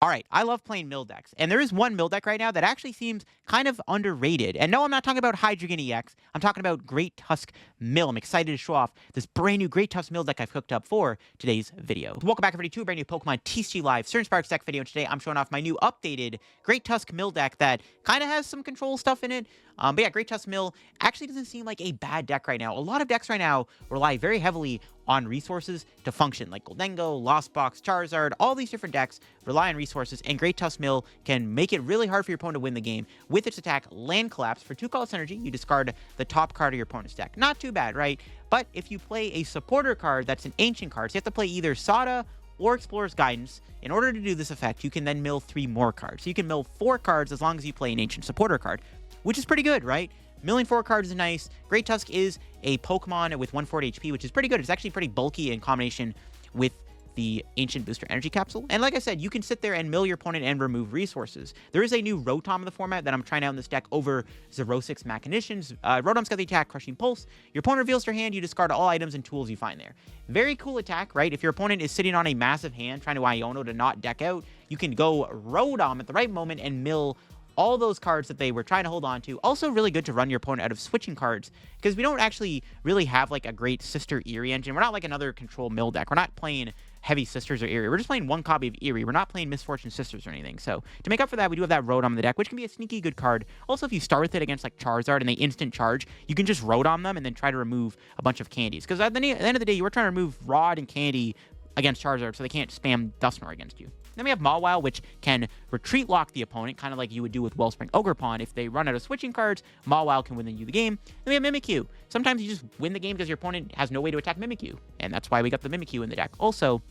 All right, I love playing mill decks, and there is one mill deck right now that actually seems kind of underrated. And no, I'm not talking about Hydreigon EX. I'm talking about Great Tusk Mill. I'm excited to show off this brand new Great Tusk Mill deck I've hooked up for today's video. Welcome back, everybody, to a brand new Pokemon TCG Live Surge Sparks deck video. And today I'm showing off my new updated Great Tusk Mill deck that kind of has some control stuff in it. But yeah, Great Tusk Mill actually doesn't seem like a bad deck right now. A lot of decks right now rely very heavily on resources to function, like Goldengo, Lost Box, Charizard. All these different decks rely on resources, and Great Tusk Mill can make it really hard for your opponent to win the game. With its attack, Land Collapse, for 2 colorless energy, you discard the top card of your opponent's deck. Not too bad, right? But if you play a supporter card that's an ancient card, so you have to play either Sada or Explorer's Guidance. In order to do this effect, you can then mill 3 more cards. So you can mill 4 cards as long as you play an ancient supporter card, which is pretty good, right? Milling 4 cards is nice. Great Tusk is a Pokemon with 140 HP, which is pretty good. It's actually pretty bulky in combination with the Ancient Booster Energy Capsule. And like I said, you can sit there and mill your opponent and remove resources. There is a new Rotom in the format that I'm trying out in this deck over Xerosic's Machinations. Rotom's got the attack Crushing Pulse. Your opponent reveals their hand, you discard all items and tools you find there. Very cool attack, right? If your opponent is sitting on a massive hand trying to Iono to not deck out, you can go Rotom at the right moment and mill all those cards that they were trying to hold on to. Also really good to run your opponent out of switching cards, because we don't actually really have like a great Sister Eri engine. We're not like another control mill deck. We're not playing Heavy Sisters or Eri. We're just playing one copy of Eri. We're not playing Misfortune Sisters or anything. So to make up for that, we do have that Rotom in the deck, which can be a sneaky good card. Also, if you start with it against like Charizard and they instant charge, you can just Rotom them and then try to remove a bunch of candies. Because at the end of the day, you were trying to remove Rod and Candy against Charizard so they can't spam Dusknoir against you. Then we have Mawile, which can retreat lock the opponent, kind of like you would do with Wellspring Ogerpon. If they run out of switching cards, Mawile can win you the game. Then we have Mimikyu. Sometimes you just win the game because your opponent has no way to attack Mimikyu, and that's why we got the Mimikyu in the deck. Also,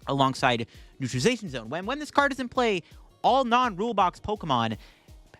alongside Neutralization Zone. When this card is in play, all non-rule box Pokemon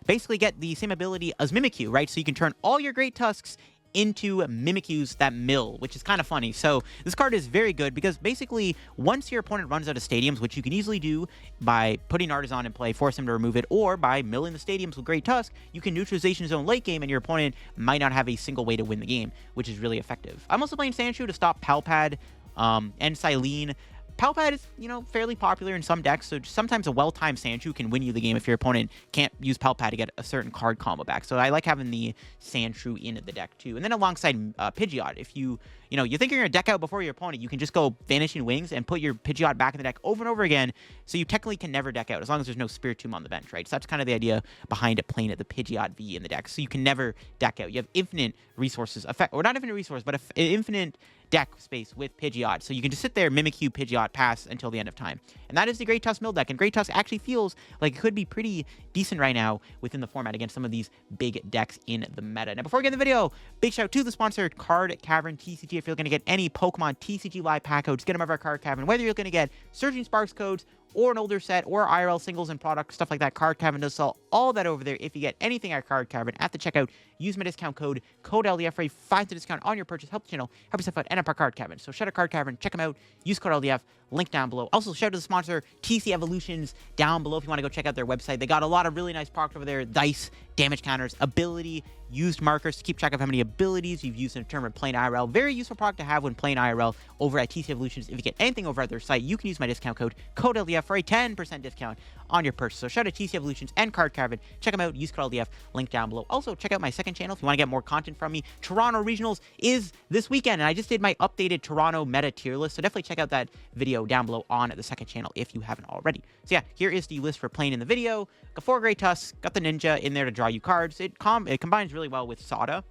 basically get the same ability as Mimikyu, right? So you can turn all your Great Tusks into Mimikyus that mill, which is kind of funny. So this card is very good because basically once your opponent runs out of stadiums, which you can easily do by putting Artazon in play, force him to remove it, or by milling the stadiums with Great Tusk, you can Neutralization Zone late game and your opponent might not have a single way to win the game, which is really effective. I'm also playing Sandshrew to stop Pal Pad and Silene. Pal Pad is, fairly popular in some decks, so sometimes a well-timed Sandshrew can win you the game if your opponent can't use Pal Pad to get a certain card combo back. So I like having the Sandshrew in the deck too. And then alongside Pidgeot, if you think you're going to deck out before your opponent, you can just go Vanishing Wings and put your Pidgeot back in the deck over and over again, so you technically can never deck out as long as there's no Spiritomb on the bench, right? So that's kind of the idea behind it, playing at the Pidgeot V in the deck, so you can never deck out. You have infinite resources, or not infinite resource, but infinite deck space with Pidgeot, so you can just sit there, Mimikyu Pidgeot, pass until the end of time. And that is the Great Tusk Mill deck, and Great Tusk actually feels like it could be pretty decent right now within the format against some of these big decks in the meta. Now, before we get in the video, big shout out to the sponsor, Card Cavern TCG. If you're looking to get any Pokemon TCG Live pack codes, get them over at Card Cavern. Whether you're looking to get Surging Sparks codes, or an older set, or IRL singles and products, stuff like that, Card Cavern does sell all that over there. If you get anything at Card Cavern at the checkout, use my discount code LDF for a 5% discount on your purchase. Help the channel, help yourself out, and up our Card Cavern. So shout out Card Cavern, check them out, use code LDF, link down below. Also, shout out to the sponsor, TC Evolutions, down below if you want to go check out their website. They got a lot of really nice products over there, dice, damage counters, ability, used markers to keep track of how many abilities you've used in a term of playing IRL. Very useful product to have when playing IRL over at TC Evolutions. If you get anything over at their site, you can use my discount code LDF for a 10% discount on your purchase. So shout out to TC Evolutions and Card Cavern. Check them out, use code LDF, link down below. Also, check out my second channel if you want to get more content from me. Toronto Regionals is this weekend, and I just did my updated Toronto meta tier list, so definitely check out that video down below on the second channel if you haven't already. So yeah, here is the list for playing in the video. Got 4 Great Tusks, got the Ninja in there to draw you cards. It combines really well with Sada.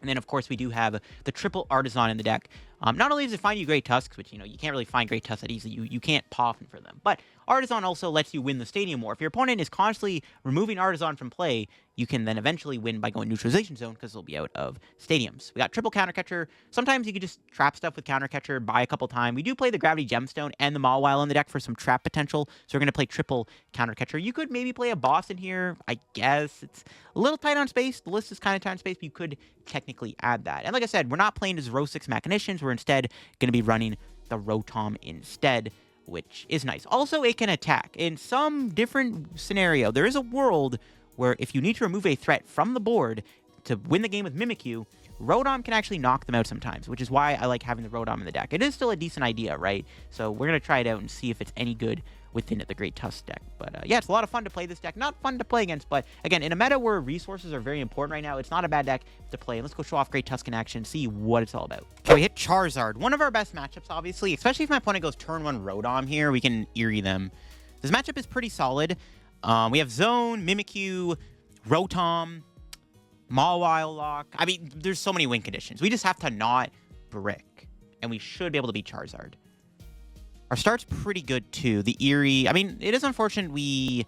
And then, of course, we do have the triple Artazon in the deck. Not only does it find you Great Tusks, which, you can't really find Great Tusks that easily. You can't PAF for them. But Artazon also lets you win the stadium war. If your opponent is constantly removing Artazon from play, you can then eventually win by going Neutralization Zone because they'll be out of stadiums. We got triple Counter Catcher. Sometimes you can just trap stuff with Counter Catcher, buy a couple times. We do play the Gravity Gemstone and the Mawile in the deck for some trap potential, so we're going to play triple Counter Catcher. You could maybe play a boss in here, I guess. It's a little tight on space. The list is kind of tight on space, but you could technically add that. And like I said, we're not playing as Xerosic's Machinations. We're instead going to be running the Rotom instead, which is nice. Also, it can attack. In some different scenario, there is a world where if you need to remove a threat from the board to win the game with Mimikyu, Rotom can actually knock them out sometimes, which is why I like having the Rotom in the deck. It is still a decent idea, right? So we're going to try it out and see if it's any good within it, the Great Tusk deck. But yeah, it's a lot of fun to play this deck. Not fun to play against, but again, in a meta where resources are very important right now, it's not a bad deck to play. Let's go show off Great Tusk in action, see what it's all about. Okay, we hit Charizard. One of our best matchups, obviously, especially if my opponent goes turn 1 Rotom here, we can Eri them. This matchup is pretty solid. We have Zone, Mimikyu, Rotom, Mawile LOR. I mean, there's so many win conditions. We just have to not brick, and we should be able to beat Charizard. Our start's pretty good, too. The Eri... I mean, it is unfortunate we...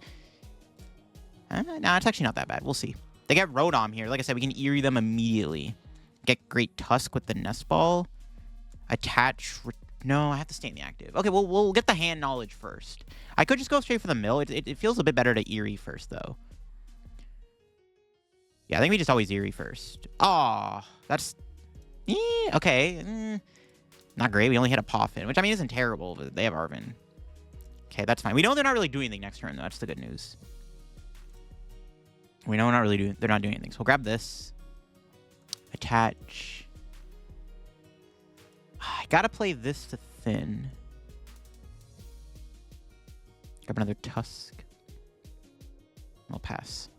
nah, it's actually not that bad. We'll see. They get Rotom here. Like I said, we can Eri them immediately. Get Great Tusk with the Nest Ball. Attach... No, I have to stay in the active. Okay, well, we'll get the hand knowledge first. I could just go straight for the mill. It feels a bit better to Eri first, though. Yeah, I think we just always Eri first. Aw, that's... okay. Not great. We only hit a Poffin, which, I mean, isn't terrible, but they have Arven. Okay, that's fine. We know they're not really doing anything next turn, though. That's the good news. We know they're not doing anything. So we'll grab this. Attach. I gotta play this to thin. Grab another Tusk. I'll pass.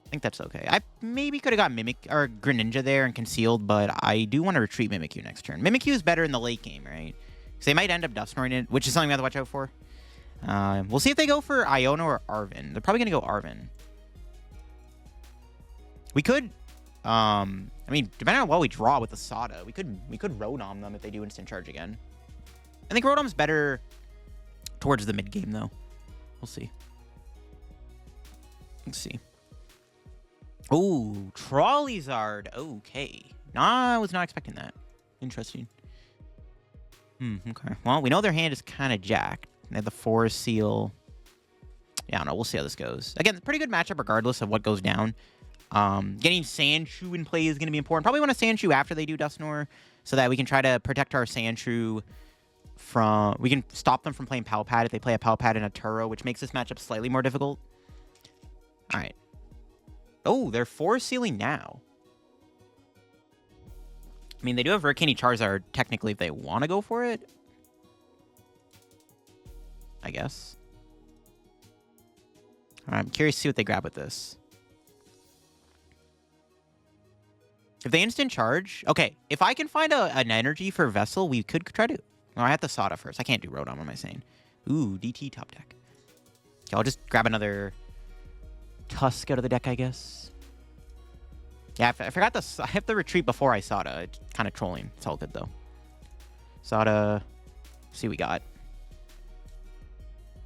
I think that's okay. I maybe could have got Greninja there and concealed, but I do want to retreat Mimikyu next turn. Mimikyu is better in the late game, right? Because they might end up Dusknoring it, which is something we have to watch out for. We'll see if they go for Iono or Arven. They're probably going to go Arven. We could... I mean, depending on what we draw with the Sada, we could Rotom them if they do instant charge again. I think Rotom's better towards the mid game, though. We'll see. Let's see. Oh, Trolleyzard. Okay. Nah, I was not expecting that. Interesting. Okay. Well, we know their hand is kind of jacked. They have the Forest Seal. Yeah, I don't know. We'll see how this goes. Again, pretty good matchup regardless of what goes down. Getting Sandshrew in play is going to be important. Probably want a Sandshrew after they do Dusknoir so that we can try to protect our Sandshrew from... We can stop them from playing Pal Pad if they play a Pal Pad and a Turo, which makes this matchup slightly more difficult. All right. Oh, they're Forest Sealing now. I mean, they do have Rikini Charizard, technically, if they want to go for it. I guess. All right, I'm curious to see what they grab with this. If they instant charge... Okay, if I can find an energy for Vessel, we could try to... Oh, I have to Sada first. I can't do Rotom, what am I saying? Ooh, DT top deck. Okay, I'll just grab another... Tusk out of the deck, I guess. Yeah, I forgot to... I have to retreat before I Sada. It's kind of trolling. It's all good, though. Sada. See what we got.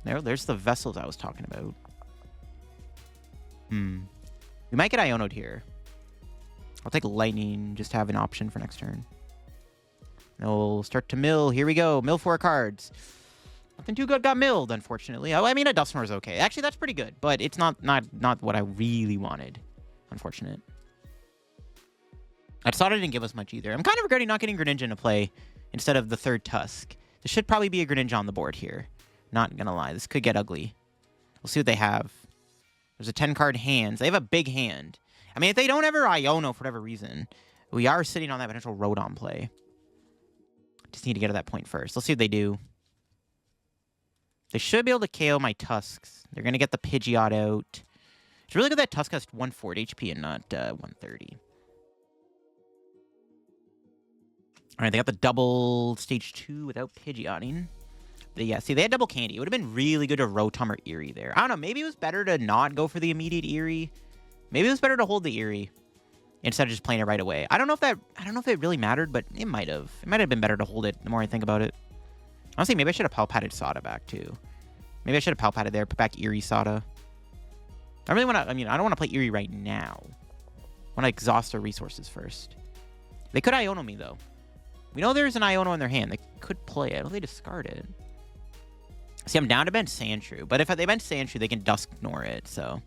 There's the Vessels I was talking about. We might get Iono'd here. I'll take Lightning, just to have an option for next turn. And we'll start to mill. Here we go. Mill 4 cards. Nothing too good got milled, unfortunately. I mean, a Dusknoir is okay. Actually, that's pretty good, but it's not what I really wanted. Unfortunate. I thought it didn't give us much either. I'm kind of regretting not getting Greninja into play instead of the third Tusk. There should probably be a Greninja on the board here. Not gonna lie. This could get ugly. We'll see what they have. There's a 10-card hand. They have a big hand. I mean, if they don't ever Iono for whatever reason, we are sitting on that potential Rotom play. Just need to get to that point first. Let's see what they do. They should be able to KO my Tusks. They're going to get the Pidgeot out. It's really good that Tusk has 140 HP and not 130. All right, they got the double stage 2 without Pidgeotting. But yeah, see, they had double candy. It would have been really good to Rotom or Eri there. I don't know. Maybe it was better to not go for the immediate Eri. Maybe it was better to hold the Eri instead of just playing it right away. I don't know if it really mattered, but it might have. It might have been better to hold it the more I think about it. Honestly, maybe I should have Pal Padded Sada back, too. Maybe I should have Pal Padded there, put back Eri Sada. I really want to... I mean, I don't want to play Eri right now. I want to exhaust their resources first. They could Iono me, though. We know there's an Iono in their hand. They could play it. I don't they discard it. See, I'm down to bench Sandshrew. But if they bench Sandshrew, they can Dusknoir it, so...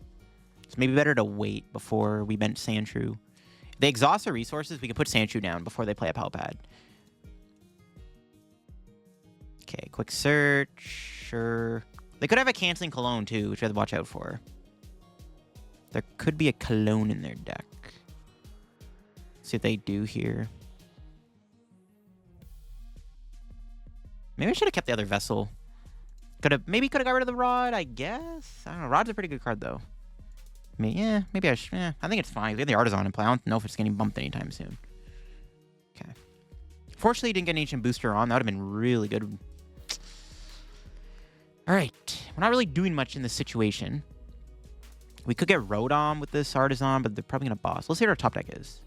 It's maybe better to wait before we bench Sandshrew. If they exhaust their resources, we can put Sandshrew down before they play a Pal Pad. Okay, quick search. Sure. They could have a canceling Cologne, too, which we have to watch out for. There could be a Cologne in their deck. See what they do here. Maybe I should have kept the other Vessel. Maybe could have got rid of the Rod, I guess. I don't know. Rod's a pretty good card, though. Maybe I should. I think it's fine. We have the Artazon in play. I don't know if it's getting bumped anytime soon. Okay. Fortunately, didn't get an Ancient Booster on. That would have been really good. All right. We're not really doing much in this situation. We could get Rotom with this Artazon, but they're probably going to boss. Let's see what our top deck is.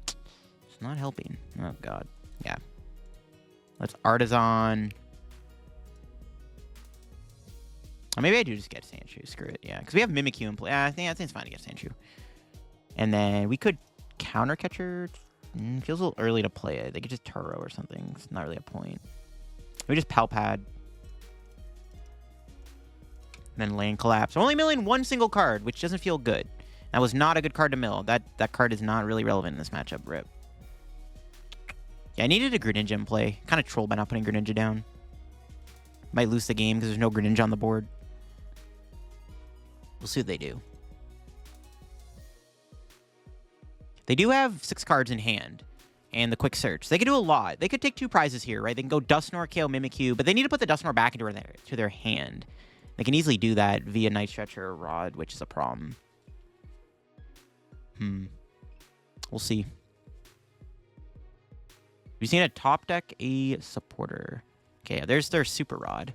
It's not helping. Oh, God. Yeah. Let's Artazon. Or maybe I do just get Sandshrew. Screw it. Yeah, because we have Mimikyu in play. I think it's fine to get Sandshrew. And then we could Counter Catcher. Feels a little early to play it. They could just Turo or something. It's not really a point. We just Pal Pad. And then Land Collapse. We're only milling one single card, which doesn't feel good. That was not a good card to mill. That card is not really relevant in this matchup. Rip. Yeah, I needed a Greninja in play. Kind of troll by not putting Greninja down. Might lose the game because there's no Greninja on the board. We'll see what they do. They do have 6 cards in hand. And the Quick Search. They could do a lot. They could take 2 prizes here, right? They can go Dusknoir, KO Mimikyu, but they need to put the Dusknoir back into their hand. They can easily do that via Night Stretcher or Rod, which is a problem. We'll see. We've seen a top deck, a supporter. Okay, there's their Super Rod.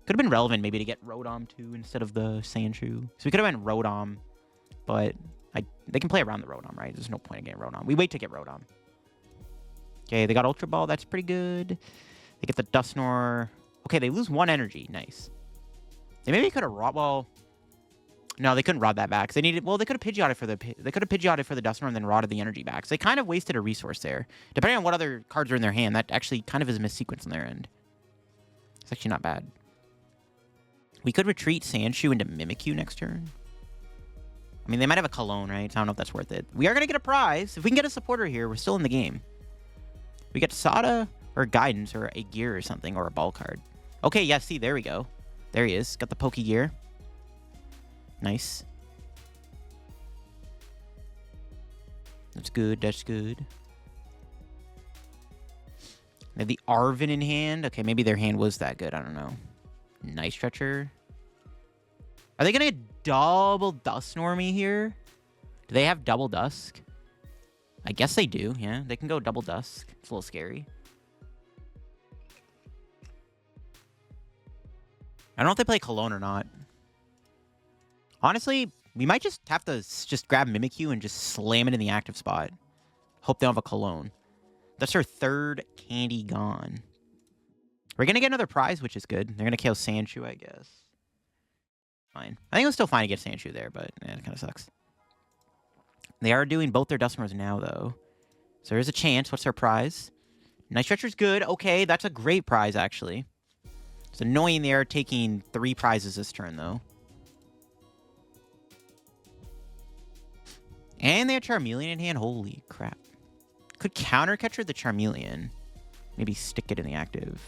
Could have been relevant maybe to get Rotom too instead of the Sandshrew. So we could have went Rotom, but they can play around the Rotom, right? There's no point in getting Rotom. We wait to get Rotom. Okay, they got Ultra Ball. That's pretty good. They get the Dusknoir. Okay, they lose 1 energy. Nice. They maybe could have well, no, they couldn't rod that back. They needed. Well, they could have Pidgeotted for the. They could have Pidgeotted for the Dusknoir and then rodded the energy back. So they kind of wasted a resource there. Depending on what other cards are in their hand, that actually kind of is a missequence on their end. It's actually not bad. We could retreat Sandshrew into Mimikyu next turn. I mean, they might have a Cologne, right? So I don't know if that's worth it. We are going to get a prize. If we can get a supporter here, we're still in the game. We get Sada or Guidance or a Gear or something or a ball card. Okay, yeah, see, there we go. There he is. Got the Pokégear. Nice. That's good. That's good. They have the Arven in hand. Okay, maybe their hand was that good. I don't know. Night Stretcher. Are they going to double Dusknoir me here? Do they have double Dusk? I guess they do, yeah. They can go double Dusk. It's a little scary. I don't know if they play Cologne or not. Honestly, we might just have to just grab Mimikyu and just slam it in the active spot. Hope they don't have a Cologne. That's our 3rd candy gone. We're going to get another prize, which is good. They're going to kill Sandshrew, I guess. Fine. I think it was still fine to get Sandshrew there, but yeah, it kind of sucks. They are doing both their Dusknoirs now, though. So there's a chance. What's their prize? Night Stretcher's good. Okay, that's a great prize, actually. It's annoying they are taking 3 prizes this turn, though. And they have Charmeleon in hand. Holy crap. Could Counter Catcher the Charmeleon. Maybe stick it in the active.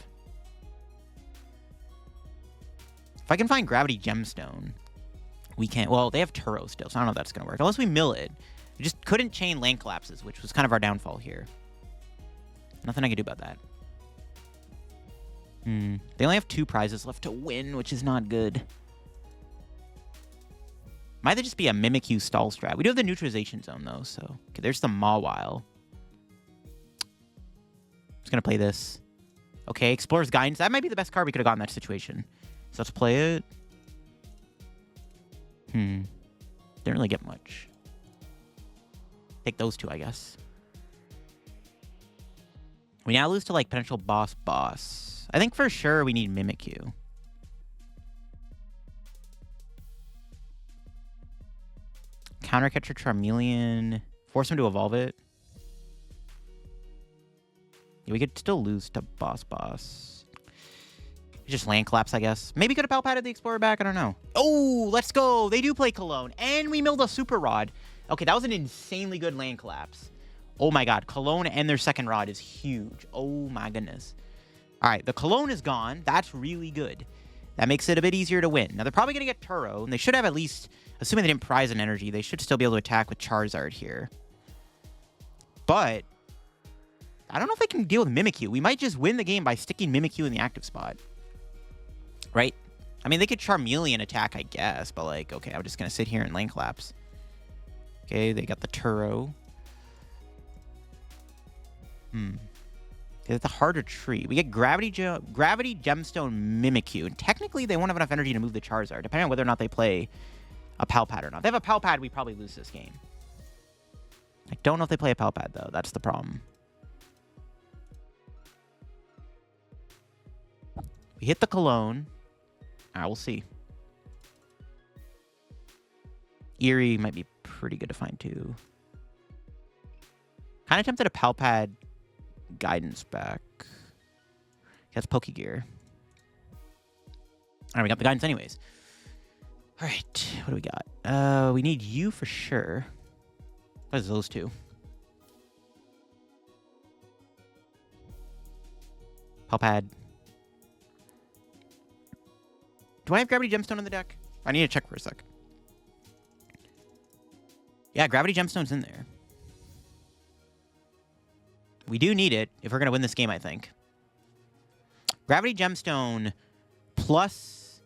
If I can find Gravity Gemstone, we can't. Well, they have Turo still, so I don't know if that's going to work. Unless we mill it. We just couldn't chain Land Collapses, which was kind of our downfall here. Nothing I can do about that. They only have 2 prizes left to win, which is not good. Might either just be a Mimikyu stall strat. We do have the Neutralization Zone, though, so... Okay, there's the Mawile. Just gonna play this. Okay, Explorer's Guidance. That might be the best card we could have gotten in that situation. So let's play it. Didn't really get much. Take those 2, I guess. We now lose to, like, potential boss. I think for sure we need Mimikyu. Counter Catcher Charmeleon. Force him to evolve it. Yeah, we could still lose to boss. Just Land Collapse, I guess. Maybe could have Pal Padded the Explorer back. I don't know. Oh, let's go. They do play Cologne. And we milled a Super Rod. Okay, that was an insanely good Land Collapse. Oh my god. Cologne and their second Rod is huge. Oh my goodness. All right, the Cologne is gone. That's really good. That makes it a bit easier to win. Now, they're probably going to get Turo, and they should have at least, assuming they didn't prize an energy, they should still be able to attack with Charizard here. But I don't know if they can deal with Mimikyu. We might just win the game by sticking Mimikyu in the active spot. Right? I mean, they could Charmeleon attack, I guess, but like, okay, I'm just gonna sit here and lane collapse. Okay, they got the Turo. It's a harder tree. We get Gravity Gemstone Mimikyu, and technically they won't have enough energy to move the Charizard, depending on whether or not they play a Pal Pad or not. If they have a Pal Pad, we probably lose this game. I don't know if they play a Pal Pad, though. That's the problem. We hit the Cologne. We'll see. Eri might be pretty good to find, too. Kind of tempted a Pal Pad Guidance back. That's Pokégear. Alright, we got the Guidance anyways. Alright, what do we got? We need you for sure. What is those two? Pal Pad. Do I have Gravity Gemstone in the deck? I need to check for a sec. Yeah, Gravity Gemstone's in there. We do need it if we're going to win this game, I think. Gravity Gemstone plus...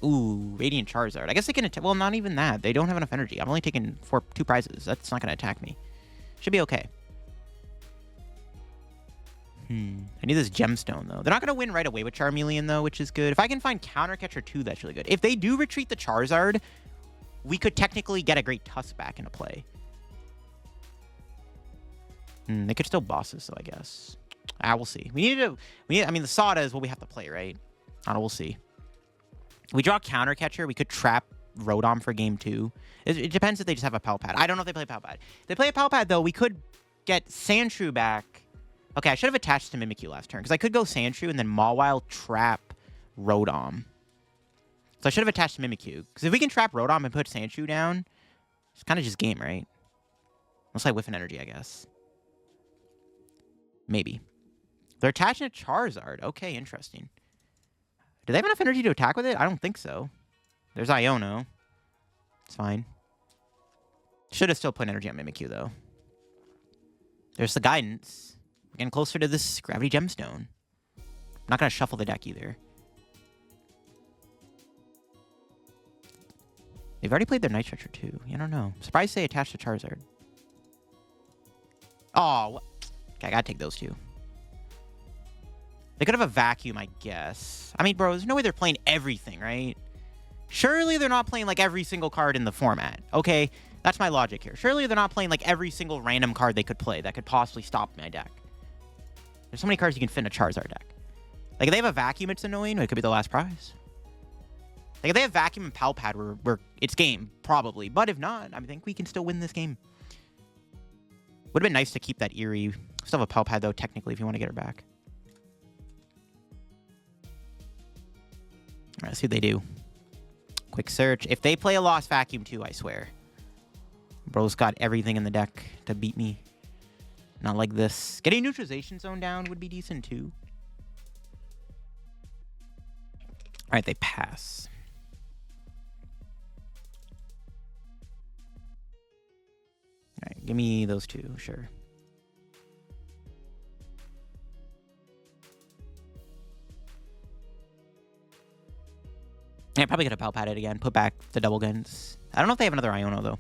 Ooh, Radiant Charizard. I guess they can attack... Well, not even that. They don't have enough energy. I'm only taking 2 prizes. That's not going to attack me. Should be okay. I need this Gemstone, though. They're not going to win right away with Charmeleon, though, which is good. If I can find Counter Catcher 2, that's really good. If they do retreat the Charizard, we could technically get a Great Tusk back into play. They could still boss us, though, I guess. We'll see. I mean, the Sada is what we have to play, right? We'll see. If we draw Counter Catcher, we could trap Rotom for game 2. It depends if they just have a Pal Pad. I don't know if they play Pal Pad. If they play a Pal Pad, though, we could get Sandshrew back. Okay, I should have attached to Mimikyu last turn, because I could go Sandshrew and then Mawile trap Rotom. So I should have attached to Mimikyu. Because if we can trap Rotom and put Sandshrew down, it's kind of just game, right? Unless I whiff an energy, I guess. Maybe. They're attaching a Charizard. Okay, interesting. Do they have enough energy to attack with it? I don't think so. There's Iono. It's fine. Should have still put energy on Mimikyu, though. There's the Guidance. We're getting closer to this Gravity Gemstone. I'm not going to shuffle the deck either. They've already played their Night Stretcher, too. I don't know. I'm surprised they attached to Charizard. Oh, okay, I got to take those two. They could have a Vacuum, I guess. I mean, bro, there's no way they're playing everything, right? Surely they're not playing, like, every single card in the format. Okay, that's my logic here. Surely they're not playing, like, every single random card they could play that could possibly stop my deck. There's so many cards you can fit in a Charizard deck. Like, if they have a Vacuum, it's annoying. It could be the last prize. Like, if they have Vacuum and Pal Pad, it's game, probably. But if not, I think we can still win this game. Would have been nice to keep that Eri. Still have a Pal Pad, though, technically, if you want to get her back. All right, let's see what they do. Quick search. If they play a Lost Vacuum, too, I swear. Bro's got everything in the deck to beat me. Not like this. Getting Neutralization Zone down would be decent, too. All right, they pass. All right, give me those two, sure. Yeah, probably could have Pal Pad it again. Put back the double guns. I don't know if they have another Iono, though.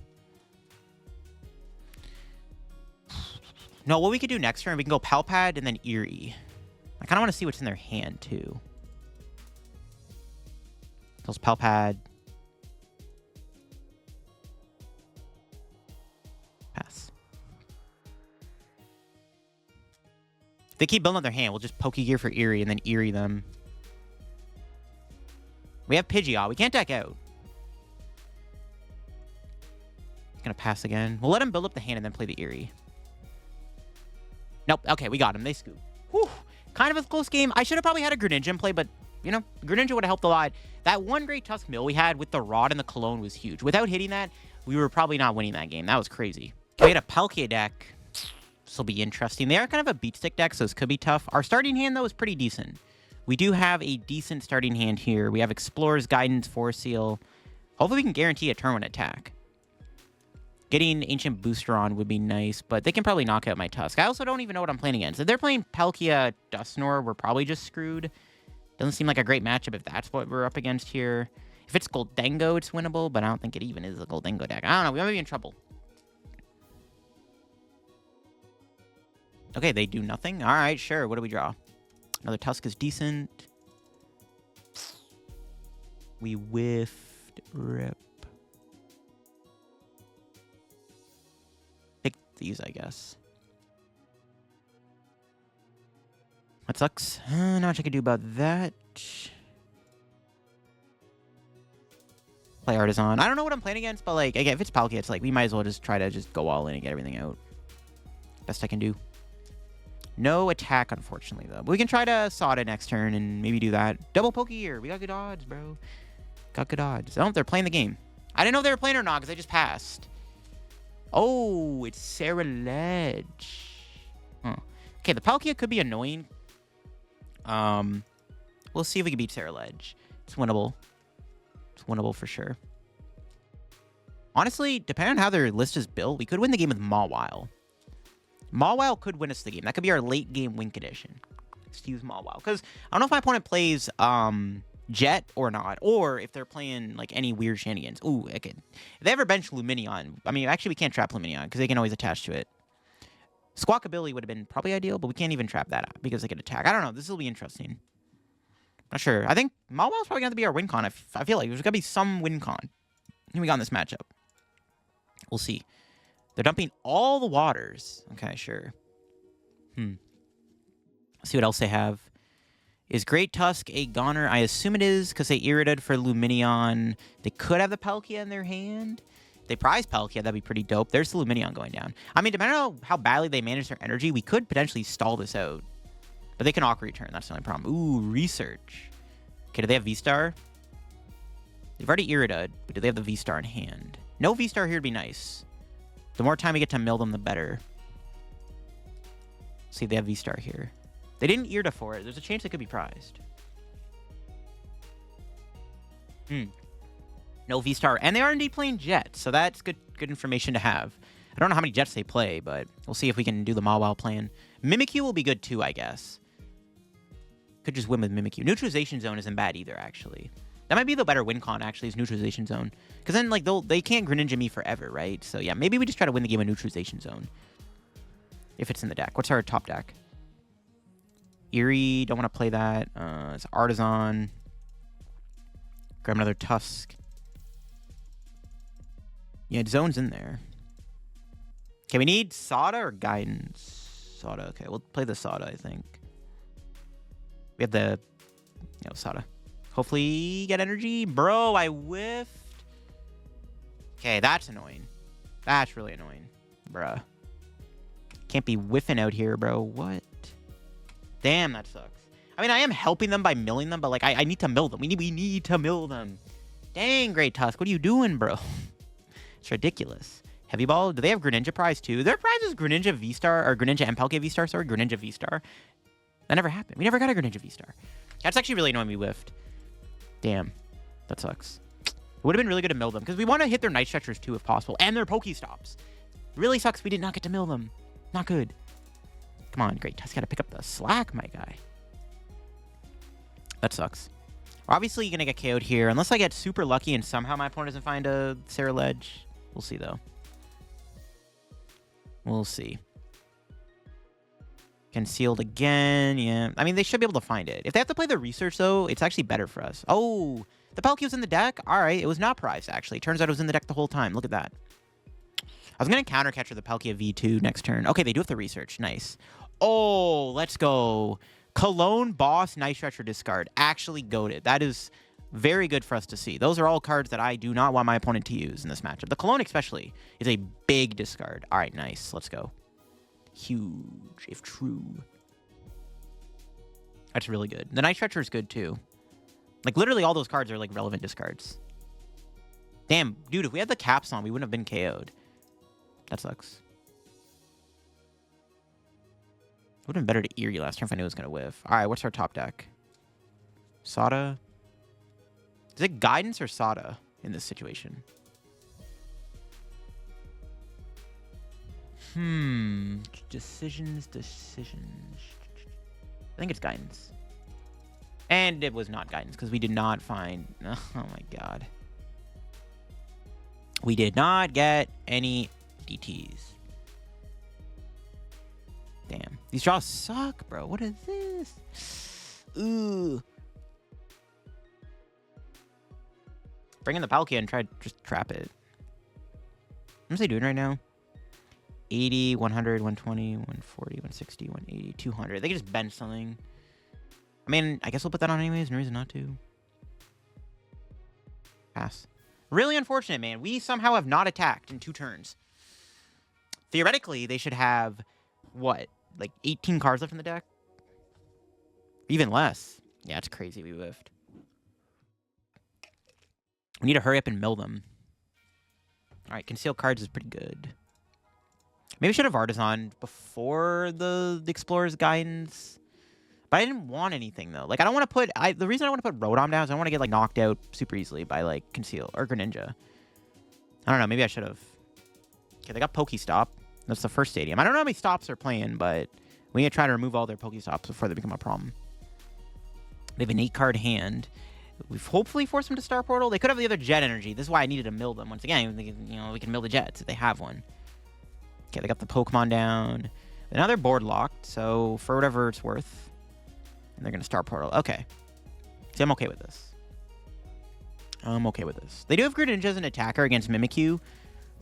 No, what we could do next turn, we can go Pal Pad and then Eri. I kind of want to see what's in their hand, too. Those Pal Pad. Pass. If they keep building up their hand, we'll just Pokégear for Eri and then Eri them. We have Pidgeot. We can't deck out. Gonna pass again. We'll let him build up the hand and then play the Eri. Nope. Okay, we got him. They scoop. Whew. Kind of a close game. I should have probably had a Greninja in play, but, you know, Greninja would have helped a lot. That one Great Tusk Mill we had with the Rod and the Cologne was huge. Without hitting that, we were probably not winning that game. That was crazy. We had a Palkia deck. This will be interesting. They are kind of a beat stick deck, so this could be tough. Our starting hand, though, is pretty decent. We do have a decent starting hand here. We have Explorer's Guidance, Force Seal. Hopefully we can guarantee a turn one attack. Getting Ancient Booster on would be nice, but they can probably knock out my Tusk. I also don't even know what I'm playing against. If they're playing Palkia Dusknoir, we're probably just screwed. Doesn't seem like a great matchup if that's what we're up against here. If it's Goldengo, it's winnable, but I don't think it even is a Goldengo deck. I don't know. We might be in trouble. Okay, they do nothing. All right, sure. What do we draw? Another Tusk is decent. We whiffed. Rip. Pick these, I guess. That sucks. Not much I could do about that. Play Artazon. I don't know what I'm playing against, but like, again, if it's Palkia, it's like we might as well just try to just go all in and get everything out. Best I can do. No attack, unfortunately, though. But we can try to Sada next turn and maybe do that. Double Pokégear. We got good odds, bro. Got good odds. I don't know if they're playing the game. I didn't know if they were playing or not because they just passed. Oh, it's Ceruledge. Huh. Okay, the Palkia could be annoying. We'll see if we can beat Ceruledge. It's winnable. It's winnable for sure. Honestly, depending on how their list is built, we could win the game with Mawile. Mawile could win us the game. That could be our late game win condition. Let's use Mawile. Because I don't know if my opponent plays Jet or not. Or if they're playing like any weird shenanigans. Ooh, I could. If they ever bench Lumineon. I mean, actually, we can't trap Lumineon because they can always attach to it. Squawkabilly would have been probably ideal, but we can't even trap that out because they can attack. I don't know. This will be interesting. Not sure. I think Mawile's probably going to be our win con. I feel like there's going to be some win con. Here we got in this matchup. We'll see. They're dumping all the waters. Okay, sure. Let's see what else they have. Is Great Tusk a goner? I assume it is because they irritated for Lumineon. They could have the Palkia in their hand. If they prize Palkia, that'd be pretty dope. There's the Lumineon going down. I mean, depending on how badly they manage their energy, we could potentially stall this out. But they can Aqua Return. That's the only problem. Ooh, Research. Okay, do they have V-Star? They've already irritated, but do they have the V-Star in hand? No V-Star here would be nice. The more time we get to mill them, the better. See, they have V-Star here. They didn't Irida for it. There's a chance they could be prized. No V-Star. And they are indeed playing Jet, so that's good information to have. I don't know how many Jets they play, but we'll see if we can do the Mawile plan. Mimikyu will be good too, I guess. Could just win with Mimikyu. Neutralization Zone isn't bad either, actually. That might be the better win con, actually, is Neutralization Zone. Because then, like, they can't Greninja me forever, right? So, yeah, maybe we just try to win the game with Neutralization Zone. If it's in the deck. What's our top deck? Eri, don't want to play that. It's Artazon. Grab another Tusk. Yeah, Zone's in there. Okay, we need Sada or Guidance? Sada, okay. We'll play the Sada, I think. We have the... No, Sada. Hopefully get energy. Bro, I whiffed. Okay, that's annoying. That's really annoying. Bruh. Can't be whiffing out here, bro. What? Damn, that sucks. I mean, I am helping them by milling them, but, like, I need to mill them. We need to mill them. Dang, Great Tusk. What are you doing, bro? It's ridiculous. Heavy Ball. Do they have Greninja prize, too? Their prize is Greninja V-Star, or Greninja and Palkia V-Star, sorry. Greninja V-Star. That never happened. We never got a Greninja V-Star. That's actually really annoying we whiffed. Damn. That sucks. It would have been really good to mill them, because we want to hit their Night Stretchers, too, if possible, and their Pokestops. Really sucks we did not get to mill them. Not good. Come on, Great Tusk. Got to pick up the slack, my guy. That sucks. We're obviously going to get KO'd here, unless I get super lucky and somehow my opponent doesn't find a Ceruledge. We'll see, though. We'll see. Concealed again. Yeah. I mean, they should be able to find it. If they have to play the research, though, it's actually better for us. Oh, the Palkia was in the deck? All right. It was not prized, actually. Turns out it was in the deck the whole time. Look at that. I was going to counter catcher the Palkia V2 next turn. Okay, they do have the research. Nice. Oh, let's go. Cologne, Boss, Night Stretcher, discard. Actually goated. That is very good for us to see. Those are all cards that I do not want my opponent to use in this matchup. The Cologne especially is a big discard. All right, nice. Let's go. Huge, if true. That's really good. The Night Stretcher is good, too. Like, literally all those cards are, like, relevant discards. Damn, dude, if we had the caps on, we wouldn't have been KO'd. That sucks. Would have been better to Eri last turn if I knew it was going to whiff. All right, what's our top deck? Sada? Is it Guidance or Sada in this situation? Decisions. I think it's guidance. And it was not guidance because we did not find... Oh my god. We did not get any DTs. Damn. These draws suck, bro. What is this? Ooh. Bring in the Palkia and try to just trap it. What's he doing right now? 80, 100, 120, 140, 160, 180, 200. They can just bench something. I mean, I guess we'll put that on anyways. No reason not to. Pass. Really unfortunate, man. We somehow have not attacked in 2 turns. Theoretically, they should have, what, like 18 cards left in the deck? Even less. Yeah, it's crazy we whiffed. We need to hurry up and mill them. All right, conceal cards is pretty good. Maybe we should have Artazon before the Explorer's Guidance. But I didn't want anything, though. Like, I don't want to put... the reason I want to put Rotom down is I don't want to get, like, knocked out super easily by, like, Conceal or Greninja. I don't know. Maybe I should have... Okay, they got Pokestop. That's the first stadium. I don't know how many stops they're playing, but we need to try to remove all their Pokestops before they become a problem. They have an 8-card hand. We've hopefully forced them to Star Portal. They could have the other Jet Energy. This is why I needed to mill them. Once again, you know, we can mill the Jets if they have one. Okay, they got the Pokemon down. Now they're board locked, so for whatever it's worth. And they're going to Star Portal. Okay. See, I'm okay with this. I'm okay with this. They do have Greninja as an attacker against Mimikyu,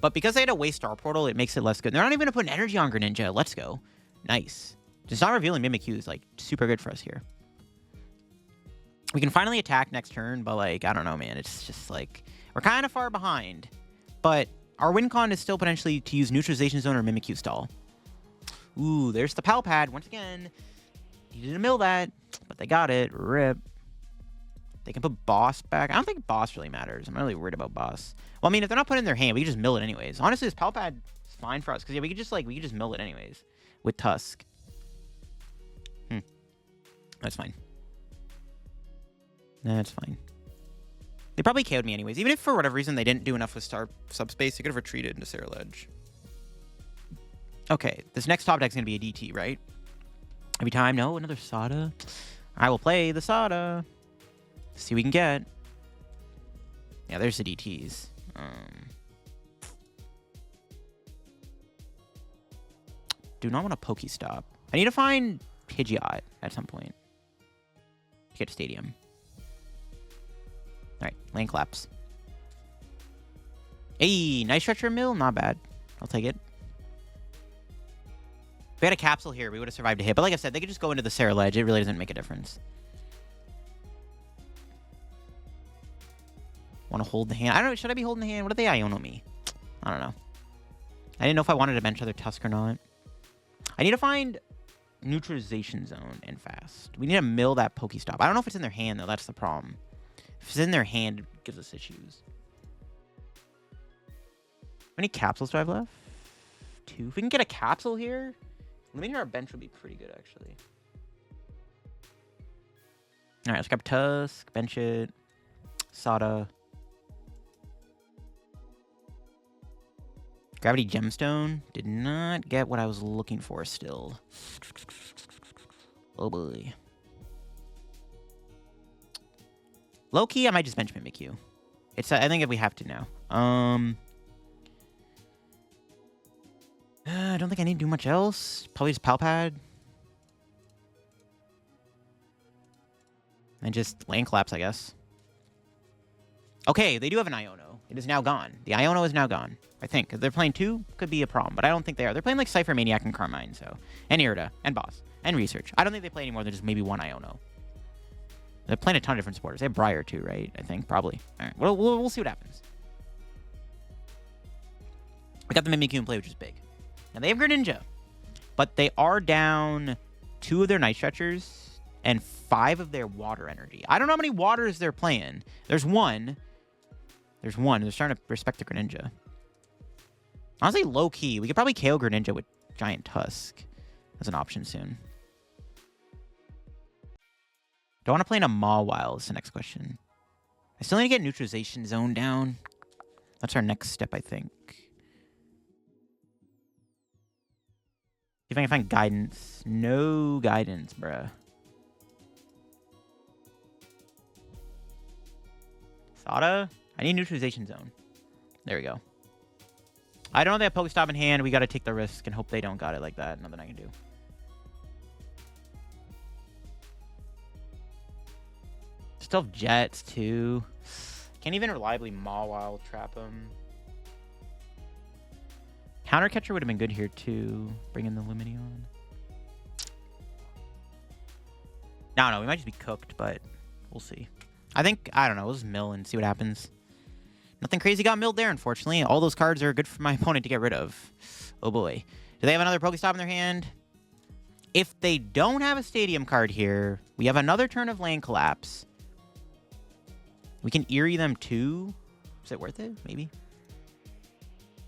but because they had to waste Star Portal, it makes it less good. They're not even going to put an energy on Greninja. Let's go. Nice. Just not revealing Mimikyu is, like, super good for us here. We can finally attack next turn, but, like, I don't know, man. It's just, like, we're kind of far behind. But our win con is still potentially to use Neutralization Zone or Mimikyu Stall. Ooh, there's the Pal Pad. Once again, needed to mill that, but they got it. Rip. They can put Boss back. I don't think Boss really matters. I'm not really worried about Boss. Well, I mean, if they're not putting it in their hand, we can just mill it anyways. Honestly, this Pal Pad is fine for us, because, yeah, we could just mill it anyways with Tusk. That's fine. That's fine. They probably KO'd me anyways. Even if for whatever reason they didn't do enough with Star Subspace, they could have retreated into Sandshrew. Okay, this next top deck is going to be a DT, right? Every time, no, another Sada. I will play the Sada. See what we can get. Yeah, there's the DTs. Do not want a Pokestop. I need to find Pidgeot at some point. To get to Stadium. Alright, lane claps. Hey, Night Stretcher Mill? Not bad. I'll take it. If we had a Capsule here, we would have survived a hit. But like I said, they could just go into the Sandshrew Ledge. It really doesn't make a difference. Want to hold the hand? I don't know. Should I be holding the hand? What did they Iono me? I don't know. I didn't know if I wanted to bench other Tusk or not. I need to find Neutralization Zone and fast. We need to mill that Pokestop. I don't know if it's in their hand, though. That's the problem. If it's in their hand, it gives us issues. How many capsules do I have left? 2. If we can get a capsule here, limiting our bench would be pretty good, actually. All right, let's grab Tusk, bench it, Sada. Gravity Gemstone. Did not get what I was looking for still. Oh, boy. Low-key, I might just bench Mimikyu. It's, I think if we have to now. I don't think I need to do much else. Probably just Pal Pad. And just lane collapse, I guess. Okay, they do have an Iono. It is now gone. The Iono is now gone. I think. If they're playing 2, could be a problem. But I don't think they are. They're playing like Cypher Maniac and Carmine, so. And Irida. And Boss. And Research. I don't think they play any more than just maybe 1 Iono. They're playing a ton of different supporters. They have Briar too, right? I think, probably. All right, we'll see what happens. We got the Mimikyu in play, which is big. Now, they have Greninja. But they are down 2 of their Night Stretchers and 5 of their Water Energy. I don't know how many Waters they're playing. There's 1. There's 1. They're starting to respect the Greninja. Honestly, low-key. We could probably KO Greninja with Giant Tusk as an option soon. Do I want to play in a Mawile is the next question. I still need to get Neutralization Zone down. That's our next step, I think. See if I can find guidance. No guidance, bruh. Sada? I need Neutralization Zone. There we go. I don't know they have Pokestop in hand. We got to take the risk and hope they don't got it like that. Nothing I can do. Still have Jets, too. Can't even reliably Mawile trap them. Counter Catcher would have been good here, too. Bringing the Lumineon. No, we might just be cooked, but we'll see. I don't know. We'll just mill and see what happens. Nothing crazy got milled there, unfortunately. All those cards are good for my opponent to get rid of. Oh, boy. Do they have another Pokestop in their hand? If they don't have a Stadium card here, we have another turn of Land Collapse. We can Eri them, too. Is it worth it? Maybe.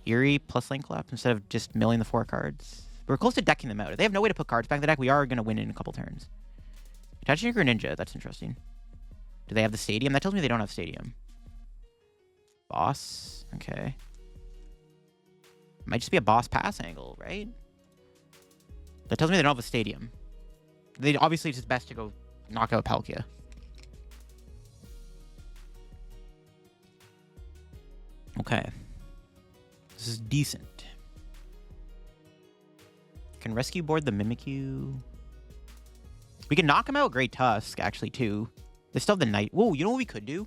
Eri plus Land Collapse instead of just milling the 4 cards. We're close to decking them out. If they have no way to put cards back in the deck, we are going to win in a couple turns. Touching Greninja. That's interesting. Do they have the Stadium? That tells me they don't have Stadium. Boss. Okay. Might just be a boss pass angle, right? That tells me they don't have a Stadium. They obviously, it's just best to go knock out Palkia. Okay. This is decent. Can Rescue Board the Mimikyu. We can knock him out with Great Tusk, actually, too. They still have the Night. Whoa, you know what we could do?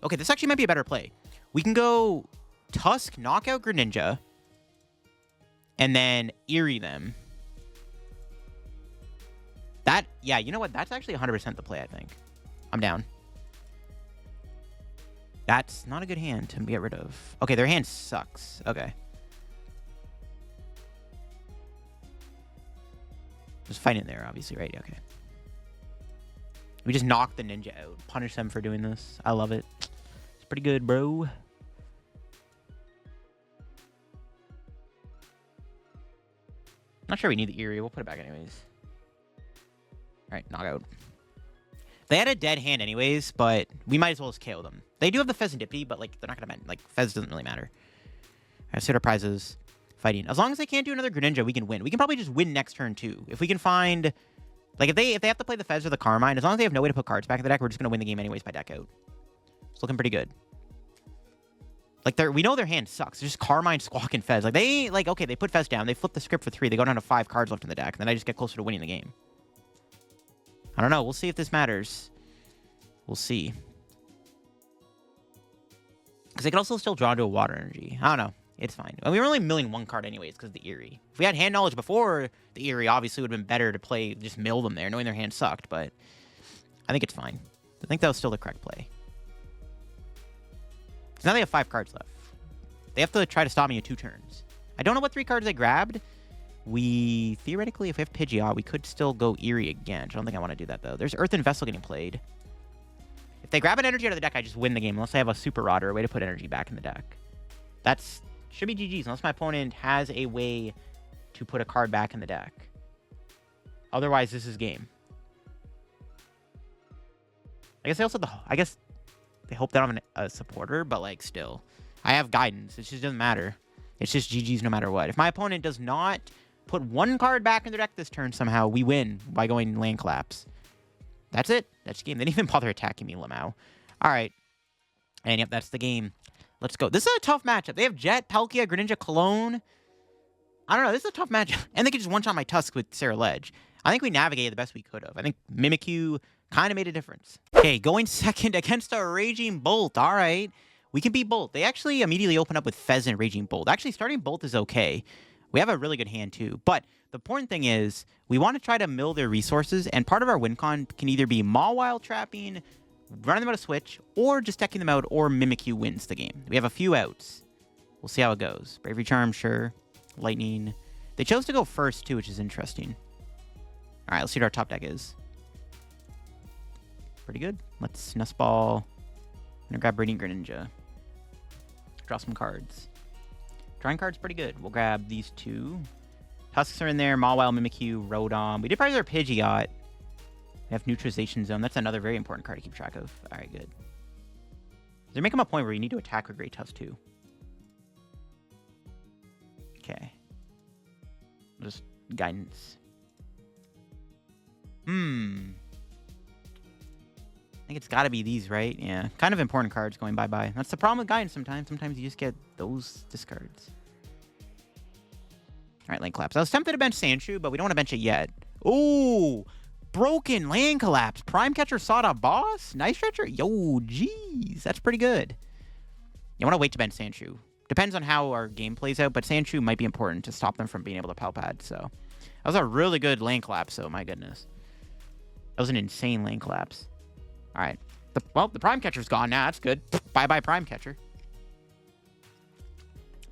Okay, this actually might be a better play. We can go Tusk, knock out Greninja, and then Eri them. Yeah, you know what? That's actually 100% the play, I think. I'm down. That's not a good hand to get rid of. Okay, their hand sucks. Okay. Just fight in there, obviously, right? Okay. We just knock the ninja out. Punish them for doing this. I love it. It's pretty good, bro. Not sure we need the Eri. We'll put it back anyways. Alright, knockout. They had a dead hand anyways, but we might as well just KO them. They do have the Fezandipity, but like they're not gonna like Fez doesn't really matter. Alright, set our prizes. Fighting. As long as they can't do another Greninja, we can win. We can probably just win next turn too. If we can find, like, if they have to play the Fez or the Carmine, as long as they have no way to put cards back in the deck, we're just gonna win the game anyways by deck out. It's looking pretty good. Like, we know their hand sucks. It's just Carmine, Squawk, and Fez. Like, okay, they put Fez down. They flip the script for 3. They go down to 5 cards left in the deck. And then I just get closer to winning the game. I don't know. We'll see if this matters. We'll see. Because they can also still draw into a Water Energy. I don't know. It's fine. And we were only milling 1 card anyways because of the Eri. If we had hand knowledge before the Eri, obviously it would have been better to play, just mill them there, knowing their hand sucked. But I think it's fine. I think that was still the correct play. So now they have 5 cards left. They have to try to stop me in 2 turns. I don't know what 3 cards they grabbed. We, theoretically, if we have Pidgeot, we could still go Eri again. I don't think I want to do that, though. There's Earthen Vessel getting played. If they grab an energy out of the deck, I just win the game. Unless I have a Super Rod or a way to put energy back in the deck. That's should be GG's. Unless my opponent has a way to put a card back in the deck. Otherwise, this is game. I guess they hope they don't have a supporter, but like still. I have guidance. It just doesn't matter. It's just GG's no matter what. If my opponent does not put 1 card back in their deck this turn somehow, we win by going Land Collapse. That's it. That's the game. They didn't even bother attacking me, Lamau. Alright. And yep, that's the game. Let's go. This is a tough matchup. They have Jet, Palkia, Greninja, Cologne. I don't know. This is a tough matchup. And they could just one-shot my Tusk with Sarah Ledge. I think we navigated the best we could have. I think Mimikyu kind of made a difference. Okay, going second against a Raging Bolt. All right. We can beat Bolt. They actually immediately open up with Fez and Raging Bolt. Actually, starting Bolt is okay. We have a really good hand, too. But the important thing is we want to try to mill their resources, and part of our win con can either be Mawile trapping, running them out of Switch, or just decking them out, or Mimikyu wins the game. We have a few outs. We'll see how it goes. Bravery Charm, sure. Lightning. They chose to go first, too, which is interesting. All right, let's see what our top deck is. Pretty good. Let's Nest Ball. I'm going to grab Radiant Greninja. Draw some cards. Drawing cards pretty good. We'll grab these 2. Tusks are in there. Mawile, Mimikyu, Rotom. We did probably our Pidgeot. We have Neutralization Zone. That's another very important card to keep track of. All right, good. They're making a point where you need to attack with Great Tusk, too. Okay. Just Guidance. I think it's got to be these, right? Yeah. Kind of important cards going bye-bye. That's the problem with Guidance sometimes. Sometimes you just get those discards. All right, Land Collapse. I was tempted to bench Sandshrew, but we don't want to bench it yet. Ooh! Broken Land Collapse. Prime Catcher Sada boss? Night Stretcher? Yo, jeez. That's pretty good. You want to wait to bench Sandshrew. Depends on how our game plays out, but Sandshrew might be important to stop them from being able to Pal Pad, so. That was a really good Land Collapse, so my goodness. That was an insane Land Collapse. All right. Well, the Prime Catcher's gone now. That's good. Bye-bye, Prime Catcher.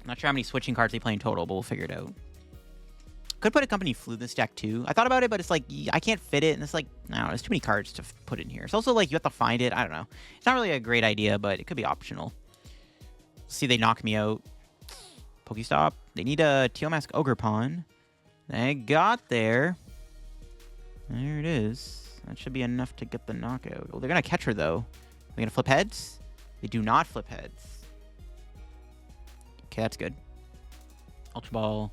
Not sure how many switching cards they play in total, but we'll figure it out. Could put a Company Flu in this deck, too. I thought about it, but it's like, I can't fit it, and it's like, I don't know, there's too many cards to put in here. It's also like, you have to find it. I don't know. It's not really a great idea, but it could be optional. See, they knock me out. Pokestop. They need a Teal Mask Ogre Pawn. They got there. There it is. That should be enough to get the knockout. Oh, they're going to catch her, though. They're going to flip heads? They do not flip heads. Okay, that's good. Ultra Ball.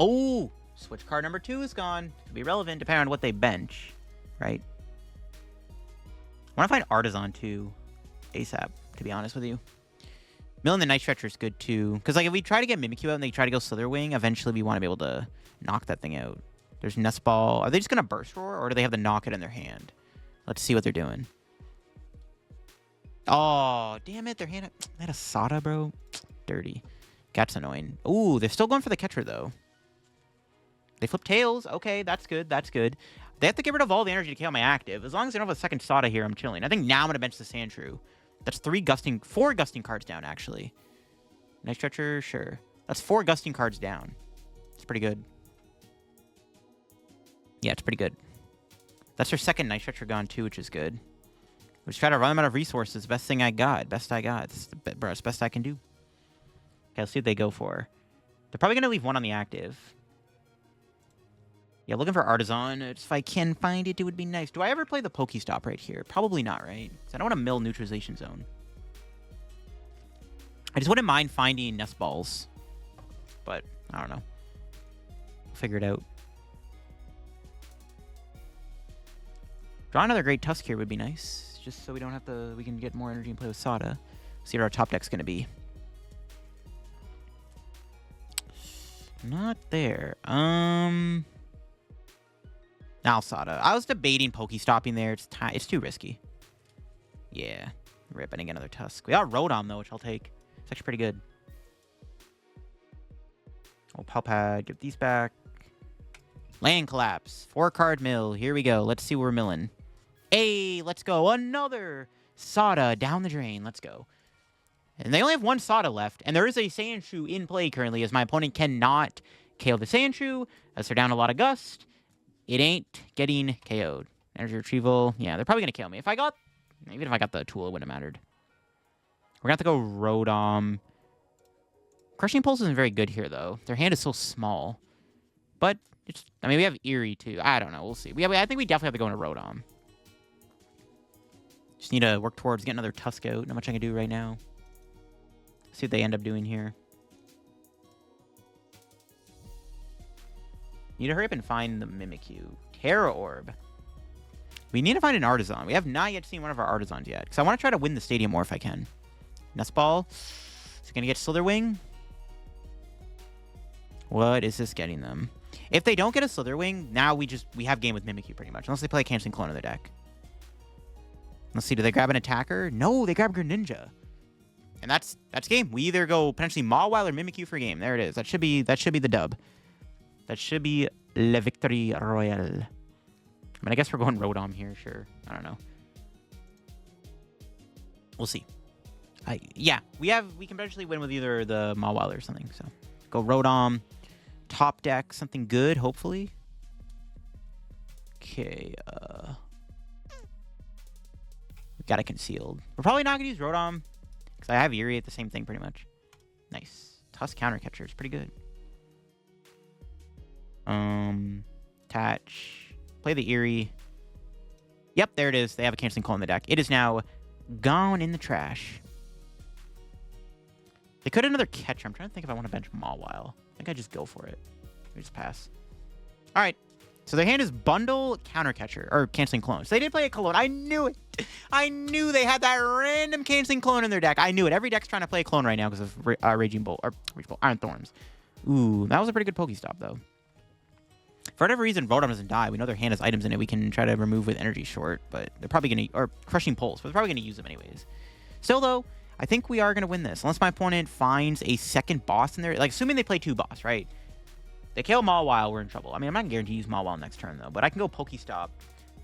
Oh! Switch card number 2 is gone. Could be relevant depending on what they bench. Right? I want to find Artazon, too. ASAP, to be honest with you. Mill and the Night Stretcher is good, too. Because, like, if we try to get Mimikyu out and they try to go Slitherwing, eventually we want to be able to knock that thing out. There's Nest Ball. Are they just going to Burst Roar, or do they have the Knock It in their hand? Let's see what they're doing. Oh, damn it. Their hand... They had a Sada, bro. Dirty. That's annoying. Ooh, they're still going for the catcher, though. They flip Tails. Okay, that's good. That's good. They have to get rid of all the energy to KO my active. As long as they don't have a second Sada here, I'm chilling. I think now I'm going to bench the Sandshrew. That's 4 gusting cards down, actually. Night Stretcher, sure. That's 4 gusting cards down. It's pretty good. Yeah, it's pretty good. That's their second Night Stretcher gone, too, which is good. We'll just try to run them out of resources. Best thing I got. Best I got. It's the best I can do. Okay, let's see what they go for. They're probably going to leave 1 on the active. Yeah, looking for Artazon. If I can find it, it would be nice. Do I ever play the Pokestop right here? Probably not, right? So I don't want to mill Neutralization Zone. I just wouldn't mind finding Nest Balls. But, I don't know. We'll figure it out. Draw another Great Tusk here would be nice. Just so we don't have to... We can get more energy and play with Sada. See what our top deck's going to be. Not there. Now Sada. I was debating Pokestopping there. It's too risky. Yeah. Rip. And another Tusk. We got Rotom, though, which I'll take. It's actually pretty good. Oh, Pal Pad. Give these back. Land Collapse. 4-card mill. Here we go. Let's see what we're milling. Hey, let's go. Another Sada down the drain. Let's go. And they only have 1 Sada left. And there is a Sandshrew in play currently, as my opponent cannot KO the Sandshrew, as they're down a lot of Gust. It ain't getting KO'd. Energy Retrieval. Yeah, they're probably going to KO me. Even if I got the tool, it wouldn't have mattered. We're going to have to go Rotom. Crushing Pulse isn't very good here, though. Their hand is so small. But, we have Eri, too. I don't know. We'll see. I think we definitely have to go into Rotom. Just need to work towards getting another Tusk out. Not much I can do right now. See what they end up doing here. Need to hurry up and find the Mimikyu. Terra Orb. We need to find an Artazon. We have not yet seen one of our Artazons yet. Because I want to try to win the stadium more if I can. Nest Ball. Is it going to get Slitherwing? What is this getting them? If they don't get a Slitherwing, now we have game with Mimikyu pretty much. Unless they play a Canceling Clone in their deck. Let's see. Do they grab an attacker? No, they grab Greninja. And that's game. We either go potentially Mawile or Mimikyu for game. There it is. That should be the dub. That should be Le Victory Royale. I guess we're going Rotom here, sure. I don't know. We'll see. Yeah, we can potentially win with either the Mawile or something. So go Rotom. Top deck, something good, hopefully. Okay, we got it concealed. We're probably not gonna use Rotom. Because I have Eri at the same thing pretty much. Nice. Tusk counter catcher is pretty good. Attach. Play the Eri. Yep, there it is. They have a Canceling Call in the deck. It is now gone in the trash. They could have another catcher. I'm trying to think if I want to bench Mawile. I think I just go for it. We just pass. All right. So their hand is Bundle, Counter Catcher, or Canceling Clone. So they did play a Clone. I knew it. I knew they had that random Canceling Clone in their deck. I knew it. Every deck's trying to play a Clone right now because of Raging Bolt, or Iron Thorns. Ooh, that was a pretty good Pokestop, though. For whatever reason, Rotom doesn't die. We know their hand has items in it we can try to remove with Energy Short, but they're probably going to, or Crushing Pulse, but they're probably going to use them anyways. Still, though, I think we are going to win this. Unless my opponent finds a second boss in there. Like, assuming they play 2 boss, right? They kill Mawile, we're in trouble. I mean, I'm not guaranteed to use Mawile next turn, though. But I can go Pokestop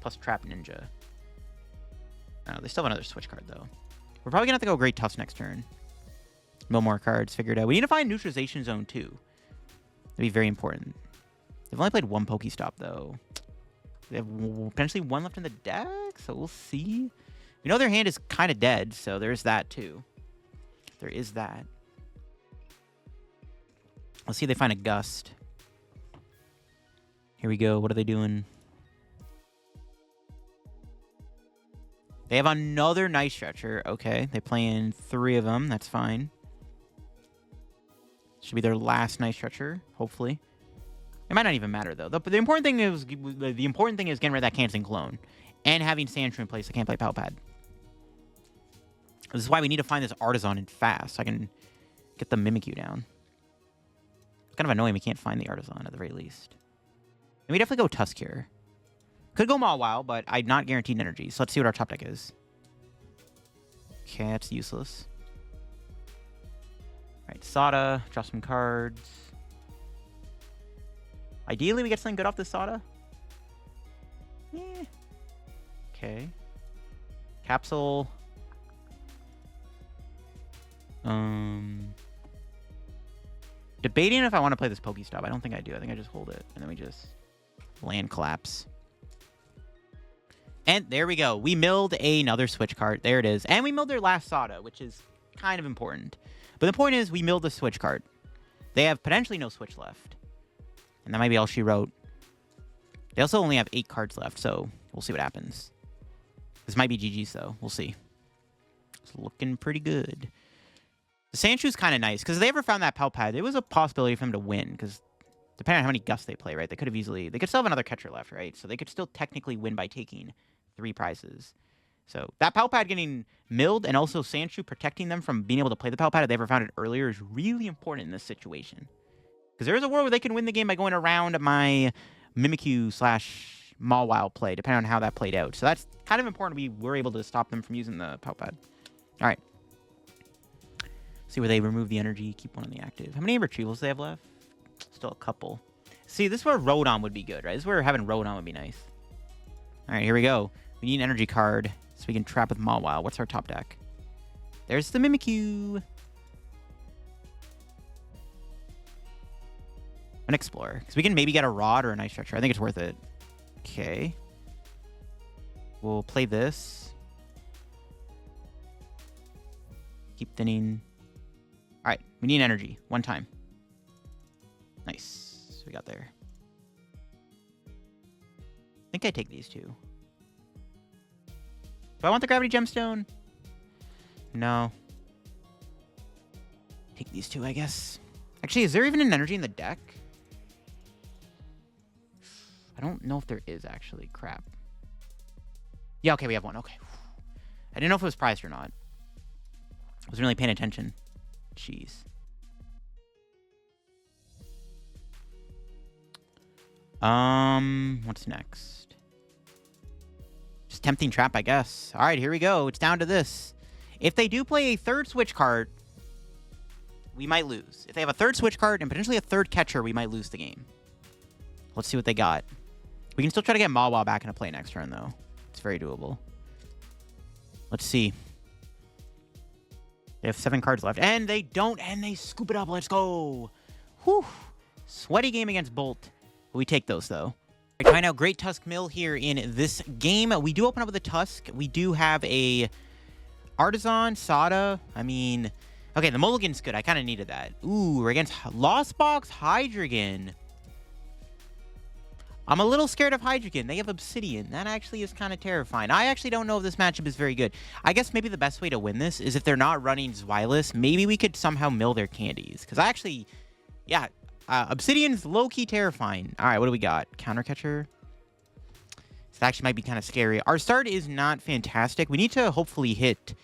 plus Trap Ninja. Oh, they still have another switch card, though. We're probably going to have to go Great Tusk next turn. No more cards figured out. We need to find Neutralization Zone, too. That'd be very important. They've only played 1 Pokestop, though. They have potentially 1 left in the deck, so we'll see. We know their hand is kind of dead, so there's that, too. There is that. Let's see if they find a Gust. Here we go. What are they doing? They have another Night Stretcher. Okay. They play in 3 of them. That's fine. Should be their last Night Stretcher, hopefully. It might not even matter, though. The important thing is getting rid of that Canceling Clone. And having Sandshrew in place. I can't play Pal Pad. This is why we need to find this Artazon in fast. So I can get the Mimikyu down. It's kind of annoying we can't find the Artazon at the very least. And we definitely go Tusk here. Could go Mawile, but I'm not guaranteed energy. So let's see what our top deck is. Okay, that's useless. Alright, Sada. Draw some cards. Ideally, we get something good off this Sada. Yeah. Okay. Capsule. Debating if I want to play this Pokestop. I don't think I do. I think I just hold it. And then we just land collapse. And there we go. We milled another switch card. There it is. And we milled their last Sada, which is kind of important. But the point is, we milled the switch card. They have potentially no switch left. And that might be all she wrote. They also only have 8 cards left, so we'll see what happens. This might be GG's, though. We'll see. It's looking pretty good. The Sandshew's kind of nice, because if they ever found that Pal Pad, there was a possibility for them to win, because depending on how many Gusts they play, right, they could have easily... They could still have another catcher left, right? So they could still technically win by taking 3 prizes. So that Pal Pad getting milled and also Sandshrew protecting them from being able to play the Pal Pad if they ever found it earlier is really important in this situation. Because there is a world where they can win the game by going around my Mimikyu / Mawile play, depending on how that played out. So that's kind of important. We were able to stop them from using the Pal Pad. All right. See where they remove the energy, keep one on the active. How many retrievals do they have left? Still a couple. See, this is where Rotom would be good, right? This is where having Rotom would be nice. All right, here we go. We need an energy card so we can trap with Mawile. What's our top deck? There's the Mimikyu. An Explorer. Because we can maybe get a Rod or a Night Stretcher. I think it's worth it. Okay. We'll play this. Keep thinning. All right, we need energy. 1 time. Nice. We got there. I think I take these 2. Do I want the Gravity Gemstone? No. Take these 2, I guess. Actually, is there even an energy in the deck? I don't know if there is, actually. Crap. Yeah, okay, we have 1. Okay. I didn't know if it was prized or not. I wasn't really paying attention. Jeez. What's next? Just tempting trap, I guess. All right, here we go. It's down to this. If they do play a 3rd switch card, we might lose. If they have a 3rd switch card and potentially a 3rd catcher, we might lose the game. Let's see what they got. We can still try to get Mawile back into play next turn, though. It's very doable. Let's see. They have 7 cards left. And they don't. And they scoop it up. Let's go. Whew. Sweaty game against Bolt. We take those, though. Right now, Great Tusk Mill here in this game. We do open up with a Tusk. We do have a Artazon, Sada. I mean... Okay, the Mulligan's good. I kind of needed that. Ooh, we're against Lost Box Hydreigon. I'm a little scared of Hydreigon. They have Obsidian. That actually is kind of terrifying. I actually don't know if this matchup is very good. I guess maybe the best way to win this is if they're not running Zweilous, maybe we could somehow mill their candies. Because I actually, yeah, Obsidian's low-key terrifying. All right, what do we got? Counter Catcher. This actually might be kind of scary. Our start is not fantastic. We need to hopefully hit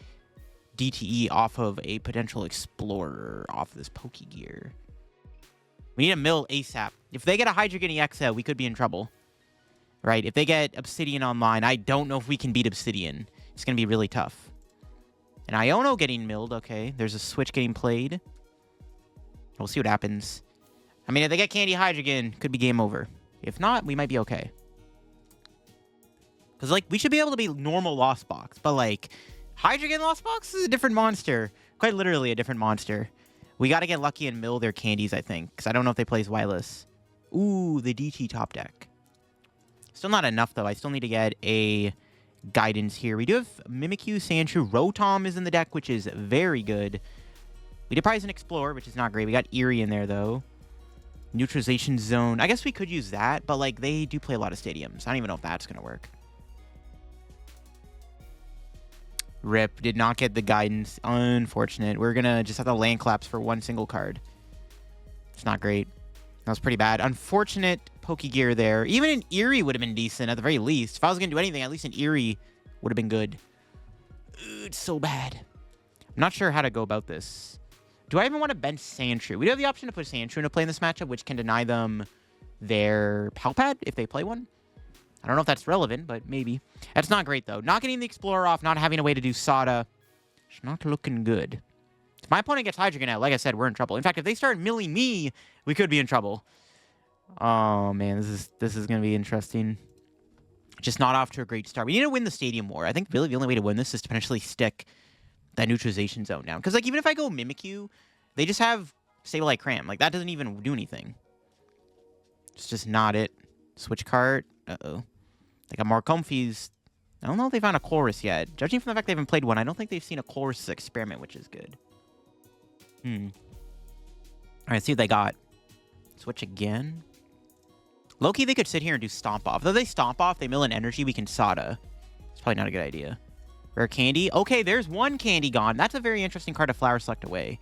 DTE off of a potential Explorer off of this Pokégear. We need a mill ASAP. If they get a Hydro Guinea XL, we could be in trouble. Right? If they get Obsidian online, I don't know if we can beat Obsidian. It's going to be really tough. And Iono getting milled. Okay, there's a switch getting played. We'll see what happens. I mean, if they get Candy Hydreigon, could be game over. If not, we might be okay. Because, like, we should be able to be normal Lost Box. But, like, Hydreigon Lost Box is a different monster. Quite literally a different monster. We got to get lucky and mill their candies, I think. Because I don't know if they play Wireless. Ooh, the DT top deck. Still not enough, though. I still need to get a guidance here. We do have Mimikyu, Sandshrew. Rotom is in the deck, which is very good. We did prize an Explorer, which is not great. We got Eri in there, though. Neutralization Zone. I guess we could use that, but, like, they do play a lot of stadiums. I don't even know if that's going to work. Rip. Did not get the guidance. Unfortunate. We're going to just have to land collapse for one single card. It's not great. That was pretty bad. Unfortunate Pokégear there. Even an Eri would have been decent at the very least. If I was going to do anything, at least an Eri would have been good. Ooh, it's so bad. I'm not sure how to go about this. Do I even want to bench Sandshrew? We do have the option to put Sandshrew into play in this matchup, which can deny them their Pal Pad if they play one. I don't know if that's relevant, but maybe. That's not great, though. Not getting the Explorer off, not having a way to do Sada. It's not looking good. If my opponent gets Hydreigon out, like I said, we're in trouble. In fact, if they start milling me, we could be in trouble. Oh, man, this is going to be interesting. Just not off to a great start. We need to win the Stadium War. I think really the only way to win this is to potentially stick that Neutralization Zone down. Because, like, even if I go Mimikyu, they just have Sableye Cram. Like, that doesn't even do anything. It's just not it. Switch card. Uh-oh. They got more Comfies. I don't know if they found a Chorus yet. Judging from the fact they haven't played one, I don't think they've seen a Chorus experiment, which is good. Alright, let's see what they got. Switch again. Low-key, they could sit here and do Stomp Off. Though they Stomp Off, they mill an energy, we can Sada. It's probably not a good idea. Rare Candy. Okay, there's one Candy gone. That's a very interesting card to Flower Select away.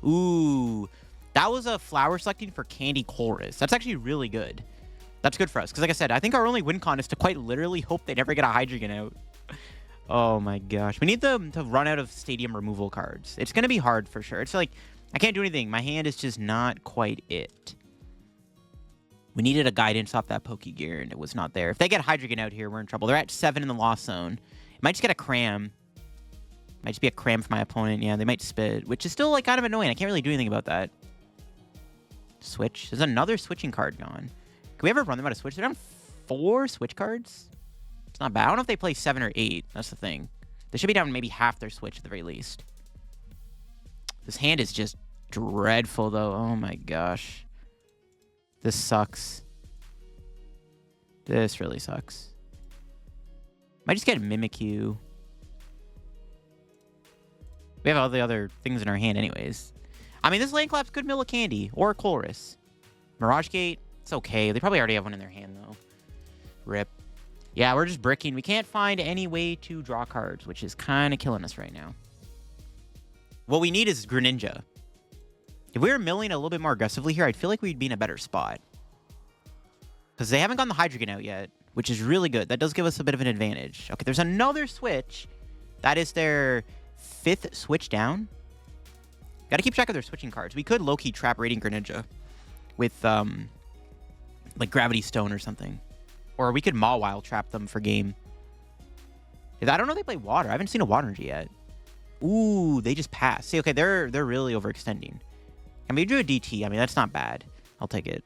Ooh. That was a Flower Selecting for Candy Chorus. That's actually really good. That's good for us. Because like I said, I think our only win con is to quite literally hope they never get a Hydreigon out. Oh my gosh. We need them to run out of stadium removal cards. It's going to be hard for sure. It's like, I can't do anything. My hand is just not quite it. We needed a guidance off that Pokégear, and it was not there. If they get Hydreigon out here, we're in trouble. They're at 7 in the Lost Zone. It might just get a Cram. Might just be a Cram for my opponent. Yeah, they might spit, which is still like kind of annoying. I can't really do anything about that. Switch. There's another switching card gone. Can we ever run them out of switch? They're down 4 switch cards? It's not bad. I don't know if they play 7 or 8. That's the thing. They should be down maybe half their switch at the very least. This hand is just dreadful, though. Oh my gosh. This sucks. This really sucks. Might just get Mimikyu. We have all the other things in our hand anyways. I mean, this Land Collapse could mill a Candy or a Chorus. Mirage Gate, it's okay. They probably already have one in their hand, though. Rip. Yeah, we're just bricking. We can't find any way to draw cards, which is kind of killing us right now. What we need is Greninja. If we were milling a little bit more aggressively here, I'd feel like we'd be in a better spot. Because they haven't gotten the Hydreigon out yet, which is really good. That does give us a bit of an advantage. Okay, there's another switch. That is their 5th switch down. Got to keep track of their switching cards. We could low-key trap Radiant Greninja with, like, Gravity Stone or something. Or we could Mawile trap them for game. I don't know if they play Water. I haven't seen a Water Energy yet. Ooh, they just passed. See, okay, they're really overextending. I mean, we drew a DT. I mean, that's not bad. I'll take it.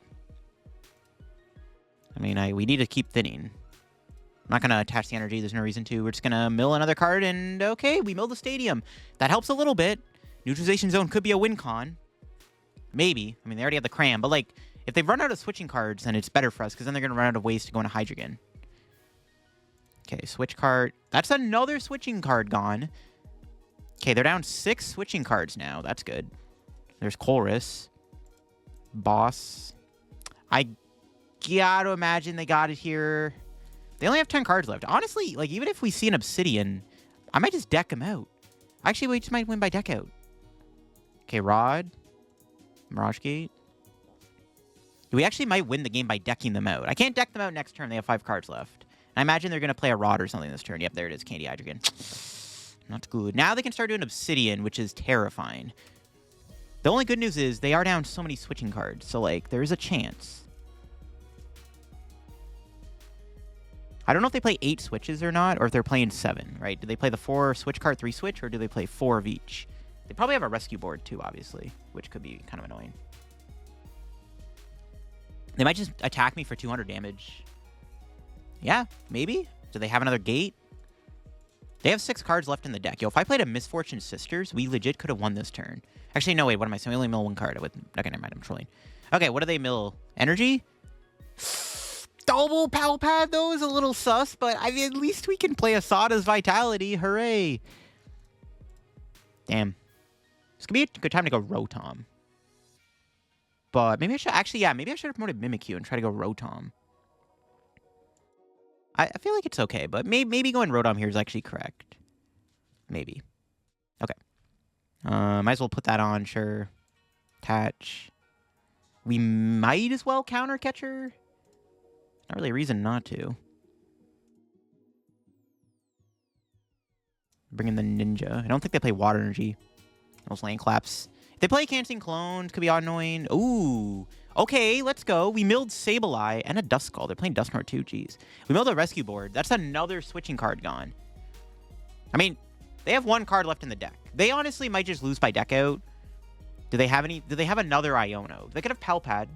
I mean, we need to keep thinning. I'm not going to attach the energy. There's no reason to. We're just going to mill another card, and okay, we mill the Stadium. That helps a little bit. Neutralization Zone could be a win con. Maybe. I mean, they already have the Cram, but, like, if they run out of switching cards, then it's better for us, because then they're going to run out of ways to go into Hydreigon. Okay, switch card. That's another switching card gone. Okay, they're down 6 switching cards now. That's good. There's Chorus. Boss. I gotta imagine they got it here. They only have 10 cards left. Honestly, like, even if we see an Obsidian, I might just deck them out. Actually, we just might win by deck out. Okay, Rod. Mirage Gate. We actually might win the game by decking them out. I can't deck them out next turn. They have 5 cards left. I imagine they're going to play a Rod or something this turn. Yep, there it is. Candy Hydreigon. Not good. Now they can start doing Obsidian, which is terrifying. The only good news is they are down so many switching cards. So, like, there's a chance. I don't know if they play 8 switches or not, or if they're playing 7, right? Do they play the 4 switch card, 3 switch, or do they play 4 of each? They probably have a rescue board, too, obviously, which could be kind of annoying. They might just attack me for 200 damage. Yeah, maybe. Do they have another gate? They have 6 cards left in the deck. Yo, if I played a Misfortune Sisters, we legit could have won this turn. Actually, no, wait, what am I saying? We only mill 1 card. Okay, never mind, I'm trolling. Okay, what do they mill? Energy? Double Pal Pad, though, is a little sus, but I mean, at least we can play a Sada's Vitality. Hooray. Damn. This could be a good time to go Rotom. But maybe I should, actually, yeah, maybe I should have promoted Mimikyu and try to go Rotom. I feel like it's okay, but maybe going Rotom here is actually correct. Maybe. Okay. Might as well put that on, sure. Attach. We might as well counter Catcher. Not really a reason not to. Bring in the Ninja. I don't think they play Water Energy. Those Lane Claps. If they play Canceling Clones, could be annoying. Ooh. Okay, let's go. We milled Sableye and a Duskull. They're playing Dusknoir too, jeez. We milled a Rescue Board. That's another switching card gone. I mean, they have 1 card left in the deck. They honestly might just lose by deck out. Do they have any? Do they have another Iono? They could have Pal Pad.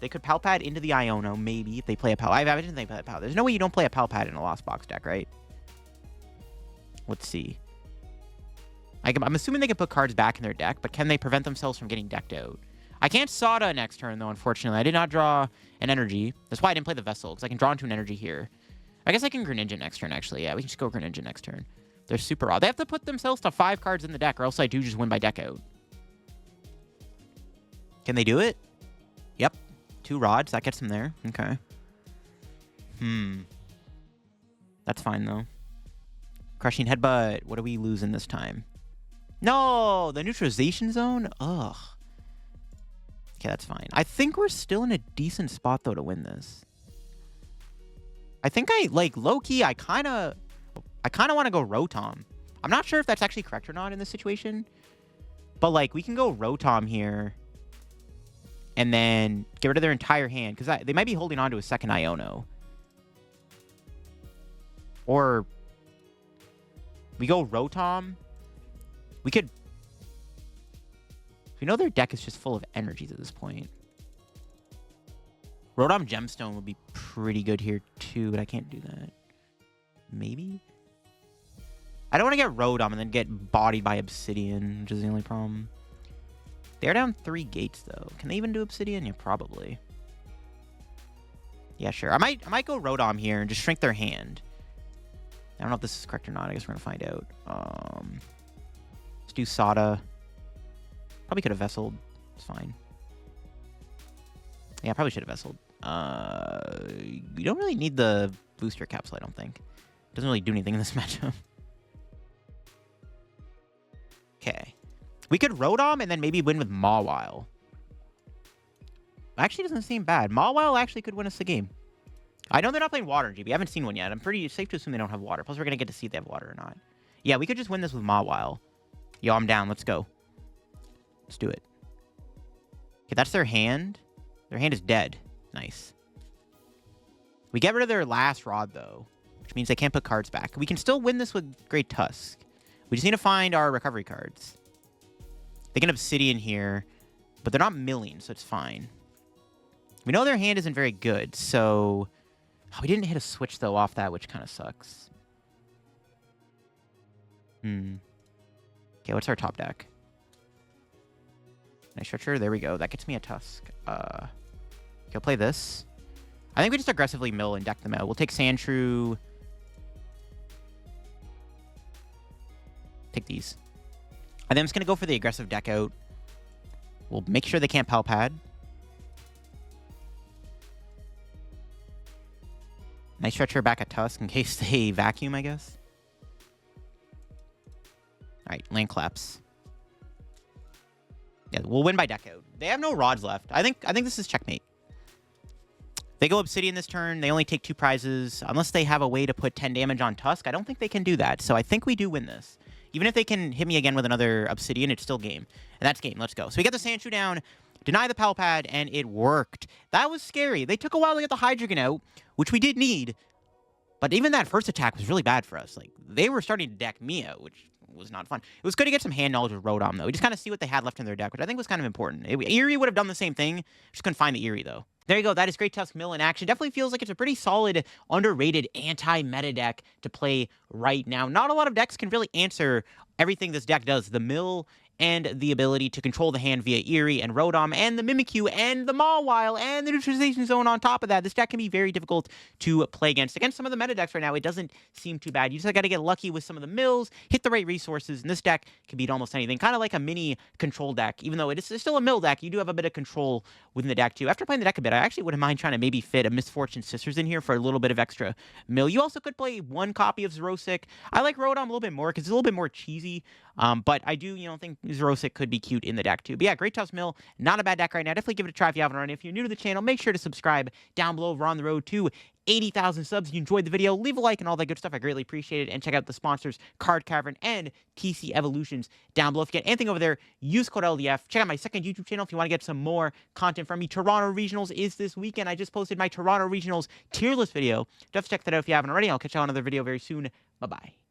They could Pal Pad into the Iono, maybe, if they play a Pal. I imagine they play a Pal. There's no way you don't play a Pal Pad in a Lost Box deck, right? Let's see. I'm assuming they can put cards back in their deck, but can they prevent themselves from getting decked out? I can't Sada next turn, though, unfortunately. I did not draw an energy. That's why I didn't play the Vessel, because I can draw into an energy here. I guess I can Greninja next turn, actually. Yeah, we can just go Greninja next turn. They're super odd. They have to put themselves to 5 cards in the deck, or else I do just win by deck out. Can they do it? Yep. 2 rods. That gets them there. Okay. That's fine, though. Crushing Headbutt. What are we losing this time? No! The Neutralization Zone? Ugh. Okay, that's fine. I think we're still in a decent spot, though, to win this. I think low-key, I kind of want to go Rotom. I'm not sure if that's actually correct or not in this situation. But, like, we can go Rotom here. And then get rid of their entire hand. Because they might be holding on to a second Iono. Or we go Rotom. We could... We know their deck is just full of energies at this point. Rotom Gemstone would be pretty good here too, but I can't do that. Maybe? I don't want to get Rotom and then get bodied by Obsidian, which is the only problem. They're down 3 gates though. Can they even do Obsidian? Yeah, probably. Yeah, sure. I might go Rotom here and just shrink their hand. I don't know if this is correct or not. I guess we're gonna find out. Let's do Sada. Probably could have Vesseled. It's fine. Yeah, I probably should have Vesseled. You don't really need the booster capsule, I don't think. It doesn't really do anything in this matchup. Okay. We could Rotom and then maybe win with Mawile. Actually doesn't seem bad. Mawile actually could win us the game. I know they're not playing Water Energy. We haven't seen one yet. I'm pretty safe to assume they don't have water. Plus, we're going to get to see if they have water or not. Yeah, we could just win this with Mawile. Yo, I'm down. Let's go. Let's do it. Okay, that's their hand. Their hand is dead. Nice. We get rid of their last rod, though, which means they can't put cards back. We can still win this with Great Tusk. We just need to find our recovery cards. They can Obsidian here, but they're not milling, so it's fine. We know their hand isn't very good, so... Oh, we didn't hit a switch, though, off that, which kind of sucks. Okay, what's our top deck? Night Stretcher. There we go. That gets me a Tusk. Okay, I'll play this. I think we just aggressively mill and deck them out. We'll take Sandshrew. Take these. And then I'm just going to go for the aggressive deck out. We'll make sure they can't Pal Pad. Night Stretcher back at Tusk in case they vacuum, I guess. Alright, Land Claps. Yeah, we'll win by deck out. They have no rods left. I think this is checkmate. They go Obsidian this turn. They only take 2 prizes. Unless they have a way to put 10 damage on Tusk, I don't think they can do that. So I think we do win this. Even if they can hit me again with another Obsidian, it's still game. And that's game. Let's go. So we get the Sandshrew down, deny the Pal Pad, and it worked. That was scary. They took a while to get the Hydreigon out, which we did need. But even that first attack was really bad for us. Like, they were starting to deck me out, which was not fun. It was good to get some hand knowledge with Rotom, though. We just kind of see what they had left in their deck, which I think was kind of important. Eri would have done the same thing. Just couldn't find the Eri, though. There you go. That is Great Tusk Mill in action. Definitely feels like it's a pretty solid, underrated anti-meta deck to play right now. Not a lot of decks can really answer everything this deck does. The Mill and the ability to control the hand via Eri and Rotom and the Mimikyu and the Mawile and the Neutralization Zone on top of that. This deck can be very difficult to play against. Against some of the meta decks right now, it doesn't seem too bad. You just got to get lucky with some of the mills, hit the right resources, and this deck can beat almost anything. Kind of like a mini control deck. Even though it's still a mill deck, you do have a bit of control within the deck too. After playing the deck a bit, I actually wouldn't mind trying to maybe fit a Misfortune Sisters in here for a little bit of extra mill. You also could play 1 copy of Xerosic. I like Rotom a little bit more because it's a little bit more cheesy. But I do, think Xerosic could be cute in the deck too. But yeah, Great Tusk Mill, not a bad deck right now. Definitely give it a try if you haven't already. If you're new to the channel, make sure to subscribe down below. We're on the road to 80,000 subs. If you enjoyed the video, leave a like and all that good stuff. I greatly appreciate it. And check out the sponsors, Card Cavern and TC Evolutions down below. If you get anything over there, use code LDF. Check out my second YouTube channel if you want to get some more content from me. Toronto Regionals is this weekend. I just posted my Toronto Regionals tier list video. Just check that out if you haven't already. I'll catch you on another video very soon. Bye-bye.